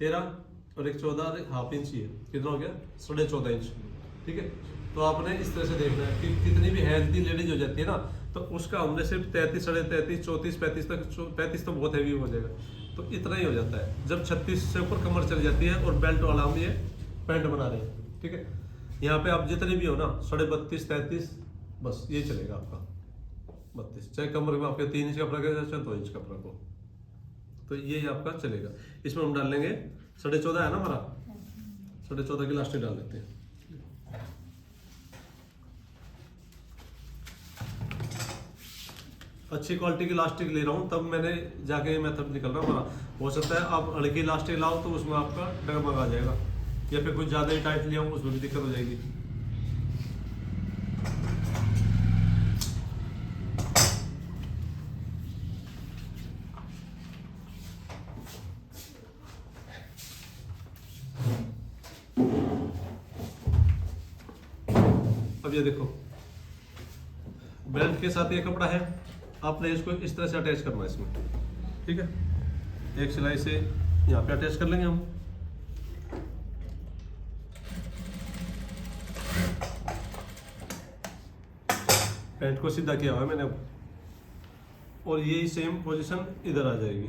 13 और एक 14 और एक हाफ इंच ही है, कितना हो गया 14.5 इंच, ठीक है। तो आपने इस तरह से देखना है कि कितनी भी हेल्थी लेडीज हो जाती है ना, तो उसका हमने सिर्फ 33, 33.5, 34, 35 तक, 35 तो बहुत हैवी हो जाएगा, तो इतना ही हो जाता है। जब 36 से ऊपर कमर चल जाती है और बेल्ट वाला हम ये पैंट बना रहे हैं, ठीक है। यहाँ पे आप जितने भी हो ना 32.5, 33 बस ये चलेगा आपका 32, चाहे कमर में आपके 3 इंच का फर्क है चाहे 2 इंच का फर्क हो, तो ये आपका चलेगा। इसमें हम डाल लेंगे 14.5 है ना हमारा, 14.5 की लास्टिक डाल देते हैं। अच्छी क्वालिटी की लास्टिक ले रहा हूँ तब मैंने जाके ये मेथड निकल रहा हमारा। हो सकता है आप हल्की लास्टिक लाओ तो उसमें आपका डगमग आ जाएगा, या फिर कुछ ज़्यादा ही टाइट लिया हो उसमें भी दिक्कत हो जाएगी। अब ये देखो बेल्ट के साथ ये कपड़ा है, आपने इसको इस तरह से अटैच करना है इसमें, ठीक है। एक सिलाई से यहाँ पे अटैच कर लेंगे हम, पैंट को सीधा किया हुआ है मैंने अब, और यही सेम पोजीशन इधर आ जाएगी।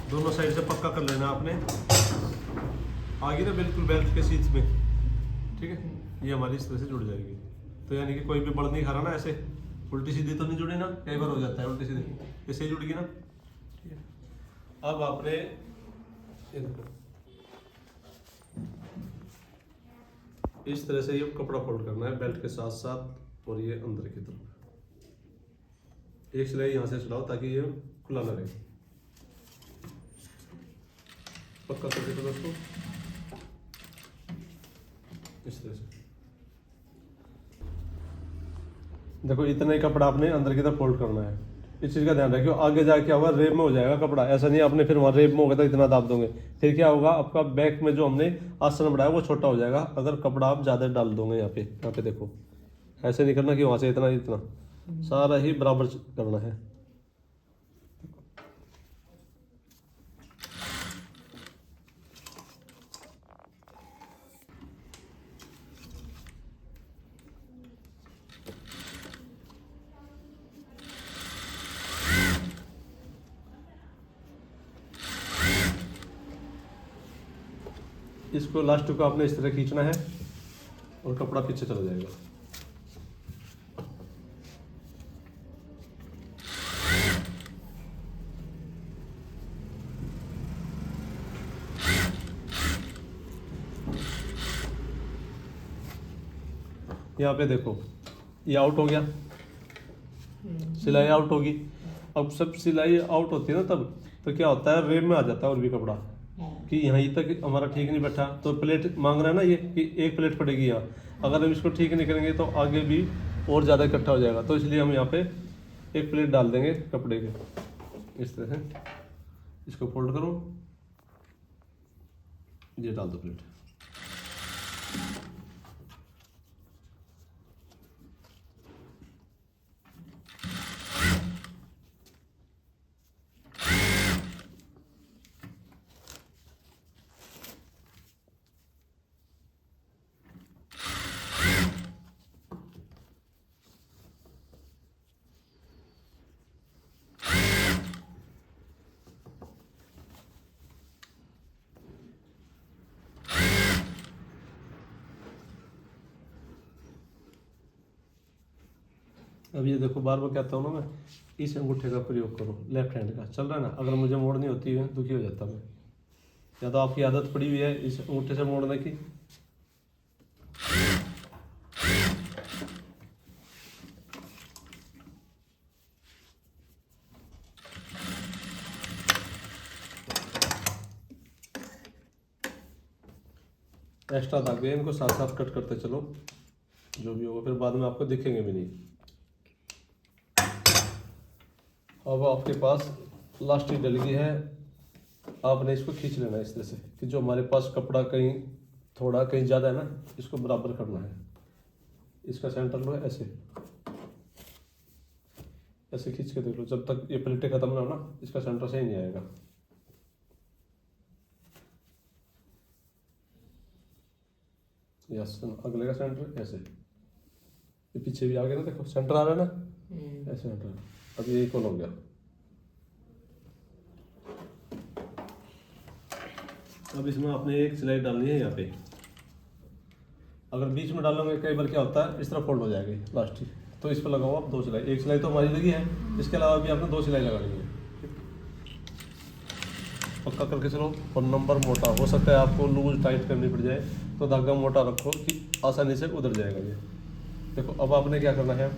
दोनों साइड से पक्का कर लेना आपने, आगे ना बिल्कुल बेल्ट के सीट में, ठीक है। ये हमारी इस तरह से जुड़ जाएगी, तो यानी कि कोई भी बड़ नहीं खा रहा ना, ऐसे उल्टी सीधी तो नहीं जुड़ी ना, कई बार हो जाता है उल्टी सीधी, ऐसे ही जुड़ेगी ना, ठीक है। अब आपने ये देखो इस तरह से ये कपड़ा फोल्ड करना है बेल्ट के साथ साथ, और ये अंदर की तरफ एक सिलाई यहाँ से चलाओ ताकि ये खुला ना रहे, पक्का कर देते दोस्तों इस तरह से। देखो इतना ही कपड़ा आपने अंदर की तरफ फोल्ड करना है, इस चीज़ का ध्यान रखियो। आगे जाके क्या होगा रेब में हो जाएगा कपड़ा, ऐसा नहीं आपने फिर वहाँ रेब में होगा तो इतना दाब दोगे, फिर क्या होगा आपका बैक में जो हमने आसन बढ़ाया वो छोटा हो जाएगा अगर कपड़ा आप ज़्यादा डाल दोगे। यहाँ पे देखो ऐसे नहीं करना कि वहाँ से इतना इतना, सारा ही बराबर करना है। इसको लास्ट को आपने इस तरह खींचना है और कपड़ा पीछे चला जाएगा। यहाँ पे देखो ये आउट हो गया, सिलाई आउट होगी। अब सब सिलाई आउट होती है ना तब तो क्या होता है, रेब में आ जाता है और भी कपड़ा कि यहीं तक हमारा ठीक नहीं बैठा, तो प्लेट मांग रहा है ना ये कि एक प्लेट पड़ेगी यहाँ, अगर हम इसको ठीक नहीं करेंगे तो आगे भी और ज़्यादा इकट्ठा हो जाएगा। तो इसलिए हम यहाँ पे एक प्लेट डाल देंगे कपड़े के इस तरह से। इसको फोल्ड करो, ये डाल दो प्लेट। अब ये देखो बार बार कहता हूँ ना मैं, इस अंगूठे का प्रयोग करो, लेफ्ट हैंड का चल रहा है ना, अगर मुझे मोड़नी होती है दुखी हो जाता मैं, या तो आपकी आदत पड़ी हुई है इस अंगूठे से मोड़ने की। एक्स्ट्रा धागे इनको साथ साथ कट करते चलो, जो भी होगा फिर बाद में आपको दिखेंगे भी नहीं। अब आपके पास लास्टिक डल गई है, आपने इसको खींच लेना है इस तरह से कि जो हमारे पास कपड़ा कहीं थोड़ा कहीं ज़्यादा है ना, इसको बराबर करना है। इसका सेंटर लो ऐसे, ऐसे खींच के देख लो, जब तक ये प्लेटें खत्म ना हो ना इसका सेंटर सही नहीं आएगा। यस, अगले का सेंटर ऐसे, ये पीछे भी आ गया ना, देखो सेंटर आ रहा है ना, ऐसे सेंटर। अब ये इक्वल हो गया। अब इसमें आपने एक सिलाई डालनी है यहाँ पे, अगर बीच में डालोगे कई बार क्या होता है इस तरह फोल्ड हो जाएगी प्लास्टिक, तो इस पर लगाओ आप 2 सिलाई। एक सिलाई तो हमारी लगी है, इसके अलावा भी आपने 2 सिलाई लगानी है। पक्का करके चलो। और नंबर मोटा हो सकता है आपको लूज टाइट करनी पड़ जाए, तो धागा मोटा रखो कि आसानी से उधर जाएगा ये। देखो अब आपने क्या करना है,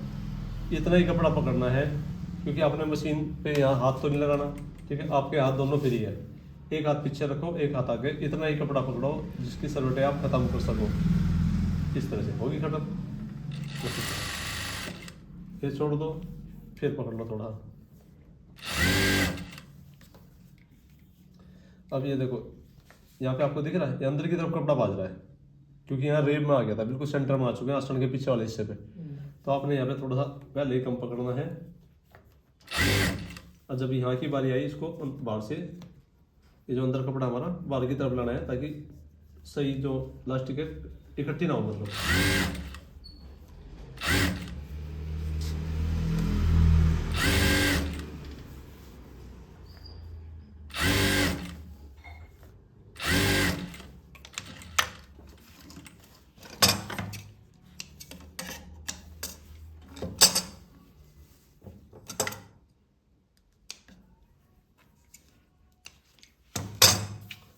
इतना ही कपड़ा पकड़ना है, क्योंकि आपने मशीन पे यहाँ हाथ तो नहीं लगाना, ठीक है। आपके हाथ दोनों फ्री है, एक हाथ पीछे रखो एक हाथ आगे, इतना ही कपड़ा पकड़ो जिसकी सलवटें आप खत्म कर सको। इस तरह से होगी खत्म, फिर छोड़ दो, फिर पकड़ लो थोड़ा। अब ये देखो यहाँ पे आपको दिख रहा है ये अंदर की तरफ कपड़ा बाज रहा है, क्योंकि यहाँ रेब में आ गया था, बिल्कुल सेंटर में आ चुके हैं आसन के पीछे वाले हिस्से पे। तो आपने यहाँ पे थोड़ा सा पहले ही कम पकड़ना है, और जब यहाँ की बारी आई इसको बाहर से, ये जो अंदर कपड़ा हमारा बाहर की तरफ लाना है, ताकि सही जो प्लास्टिक है इकट्ठी ना हो मतलब।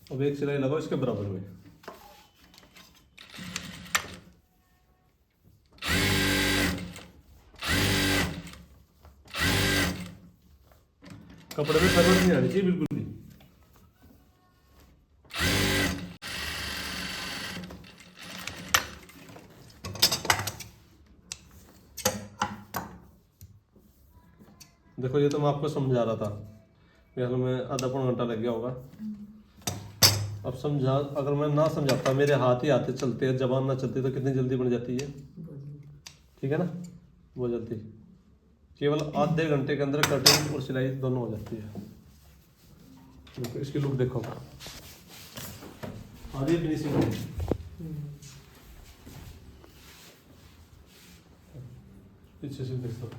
अब एक सिलाई लगाओ इसके बराबर में। कपड़े में सरवट नहीं आनी चाहिए बिल्कुल भी। देखो ये तो मैं आपको समझा रहा था, मेरे ख्याल में आधा पौना घंटा लग गया होगा। अब समझा, अगर मैं ना समझाता, मेरे हाथ ही आते चलते हैं, जबान ना चलती तो कितनी जल्दी बन जाती है, ठीक है ना, बहुत जल्दी। केवल आधे घंटे के अंदर कटिंग और सिलाई दोनों हो जाती है। देखो इसकी लुक देखो, आधी फिनिशिंग है। पीछे से देखो,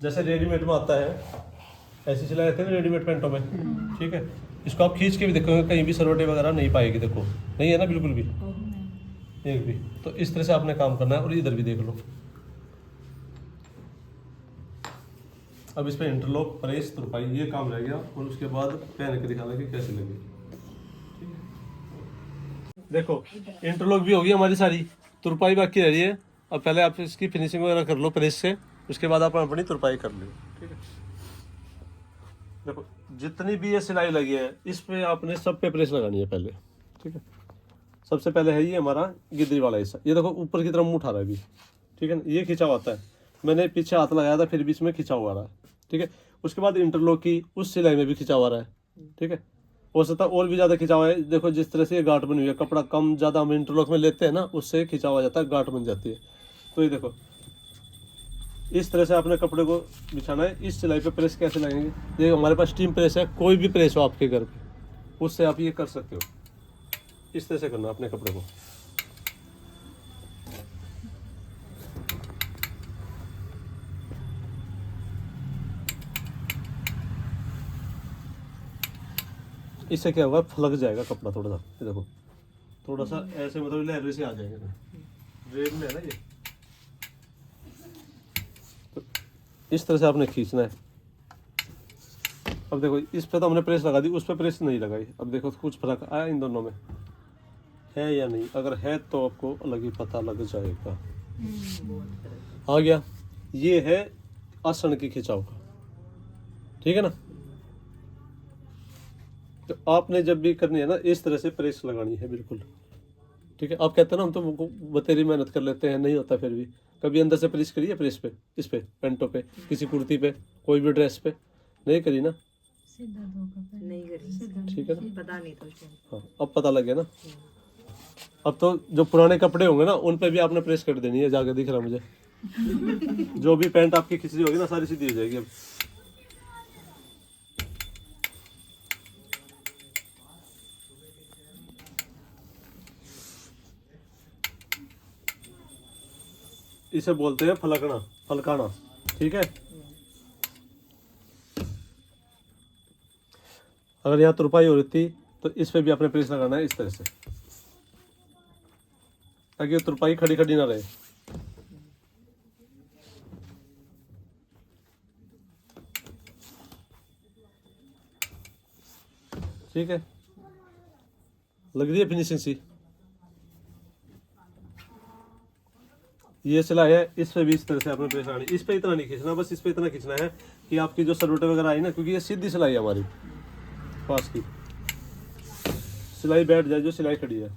जैसे रेडीमेड में आता है ऐसी सिलाई आती है ना रेडीमेड पैंटों में, ठीक है। इसको आप खींच के भी देखोगे कहीं भी सलवटें वगैरह नहीं पाएगी, देखो नहीं है ना बिल्कुल भी, एक भी। तो इस तरह से आपने काम करना है। और इधर भी देख लो। अब इस पर इंटरलॉक, प्रेस, तुरपाई ये काम रह गया, और उसके बाद पहन के दिखाना कि कैसे लगे, ठीक है। देखो इंटरलॉक भी होगी हमारी सारी, तुरपाई बाकी रह रही है। अब पहले आप इसकी फिनिशिंग वगैरह कर लो प्रेस से, उसके बाद आप अपनी तुरपाई कर लो। ठीक है, देखो जितनी भी ये सिलाई लगी है इस पे आपने सब पे प्रेस लगानी है पहले। ठीक है, सबसे पहले है ये हमारा गिद्दी वाला हिस्सा, ये देखो ऊपर की तरफ मुंह उठा रहा है अभी। ठीक है ना, ये खिंचा हुआ आता है, मैंने पीछे हाथ लगाया था फिर भी इसमें खिंचा हुआ रहा है। ठीक है, उसके बाद इंटरलॉक की उस सिलाई में भी खिंचा हुआ रहा है। ठीक है, हो सकता है और भी ज़्यादा खिंचा हुआ है, देखो जिस तरह से ये गांठ बनी हुई है, कपड़ा कम ज़्यादा हम इंटरलॉक में लेते हैं ना, उससे खिंचा हुआ जाता है, गांठ बन जाती है। तो ये देखो इस तरह से आपने कपड़े को बिछाना है। इस सिलाई पे प्रेस कैसे लगेंगे, ये हमारे पास स्टीम प्रेस है, कोई भी प्रेस हो आपके घर पे उससे आप ये कर सकते हो। इस तरह से करना अपने कपड़े को। इससे क्या होगा, फलक जाएगा कपड़ा थोड़ा सा। ये देखो थोड़ा सा ऐसे मतलब लहरे से आ जाएंगे, ड्रेन में है ना ये। तो इस तरह से आपने खींचना है। अब देखो इस पे तो हमने प्रेस लगा दी, उस पे प्रेस नहीं लगाई। अब देखो कुछ फर्क आया इन दोनों में है या नहीं, अगर है तो आपको अलग ही पता लग जाएगा। आ गया, ये है आसन की खिंचाव का। ठीक है ना, तो आपने जब भी करनी है ना इस तरह से प्रेस लगानी है बिल्कुल। ठीक है, आप कहते हैं ना हम तो बतेरी मेहनत कर लेते हैं, नहीं होता फिर भी। कभी अंदर से प्रेस करिए प्रेस पे, इस पे पेंटों पे, किसी कुर्ती पे, कोई भी ड्रेस पे नहीं करी ना। नहीं करी, ठीक है ना, पता नहीं था उसको। हाँ अब पता लग गया ना। अब तो जो पुराने कपड़े होंगे ना उन पे भी आपने प्रेस कर देनी है, जाके दिख रहा मुझे। जो भी पैंट आपकी खिंची होगी ना सारी सीधी हो जाएगी अब। इसे बोलते हैं फलकना, फलकाना। ठीक है, अगर यहाँ तुरपाई हो रही थी तो इस पे भी आपने प्रेस लगाना है इस तरह से, ताकि तुरपाई खड़ी खड़ी ना रहे। ठीक है, लग रही है फिनिशिंग सी। ये सिलाई है, इस पे भी इस तरह से आपने प्रेस लगानी। इस पे इतना नहीं खींचना, बस इस पे इतना खींचना है कि आपकी जो सलवटें वगैरह आई ना, क्योंकि ये सीधी सिलाई है हमारी पास की, सिलाई बैठ जाए जो सिलाई खड़ी है।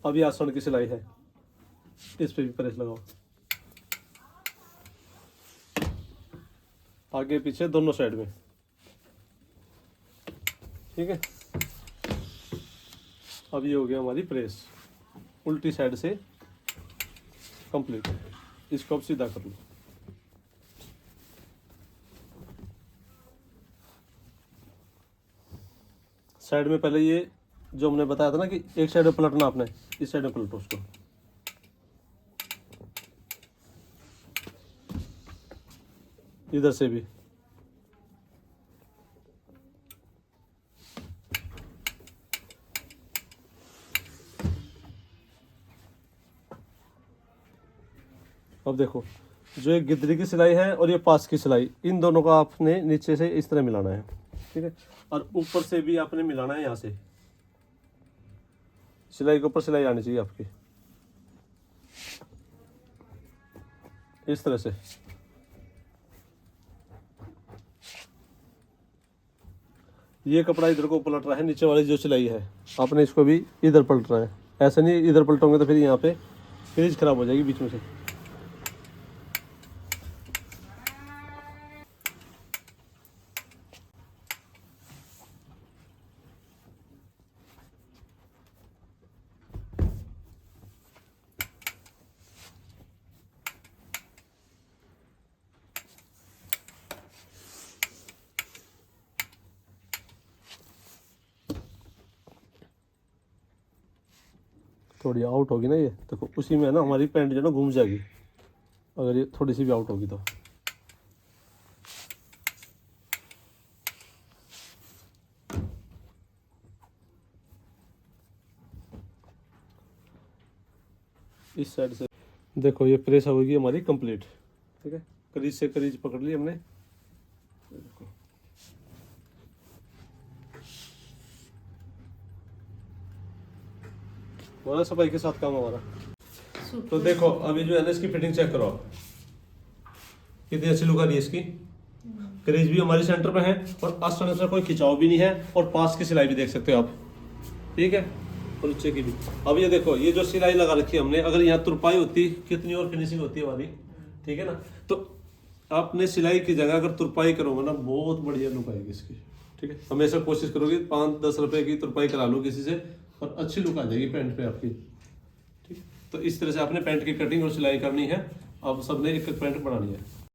अब ये आसन की सिलाई है, इस पे भी प्रेस लगाओ, आगे पीछे दोनों साइड में। ठीक है, अब ये हो गया हमारी प्रेस उल्टी साइड से कंप्लीट। इसको अब सीधा कर लो। साइड में पहले ये जो हमने बताया था ना कि एक साइड में पलटना आपने, इस साइड में पलटो उसको। इधर से भी अब देखो जो एक गिद्दी की सिलाई है और ये पास की सिलाई, इन दोनों का आपने नीचे से इस तरह मिलाना है। ठीक है, और ऊपर से भी आपने मिलाना है, यहाँ से सिलाई के ऊपर सिलाई आनी चाहिए आपकी इस तरह से। ये कपड़ा इधर को पलट रहा है, नीचे वाली जो सिलाई है आपने इसको भी इधर पलटना है। ऐसे नहीं इधर पलटोगे तो फिर यहाँ पे क्रीज खराब हो जाएगी बीच में से। थोड़ी आउट होगी ना ये, देखो उसी में है ना हमारी पैंट जो है ना घूम जाएगी, अगर ये थोड़ी सी भी आउट होगी तो। इस साइड से देखो ये प्रेस होगी हमारी कंप्लीट। ठीक है, करीज से करीज पकड़ ली हमने, देखो हमारा सफाई के साथ काम हमारा। सूट तो देखो अभी जो है ना इसकी फिटिंग चेक करो आप, कितनी अच्छी लुक आ रही है इसकी। क्रीज भी हमारी सेंटर पे है और आस्ताने से कोई खिंचाव भी नहीं है और पास की सिलाई भी देख सकते हो आप, ठीक है, और नीचे की भी। अब ये देखो ये जो सिलाई लगा रखी है हमने, अगर यहाँ तुरपाई होती कितनी और फिनिशिंग होती है हमारी, ठीक है ना। तो आपने सिलाई की जगह अगर तुरपाई करोगे ना बहुत बढ़िया लुक आएगी इसकी, ठीक है। हमेशा कोशिश करोगे 5-10 रुपए की तुरपाई करा लो किसी से और अच्छी लुक आ जाएगी पैंट पे आपकी, ठीक। तो इस तरह से आपने पैंट की कटिंग और सिलाई करनी है। अब सबने एक एक पैंट बनानी है।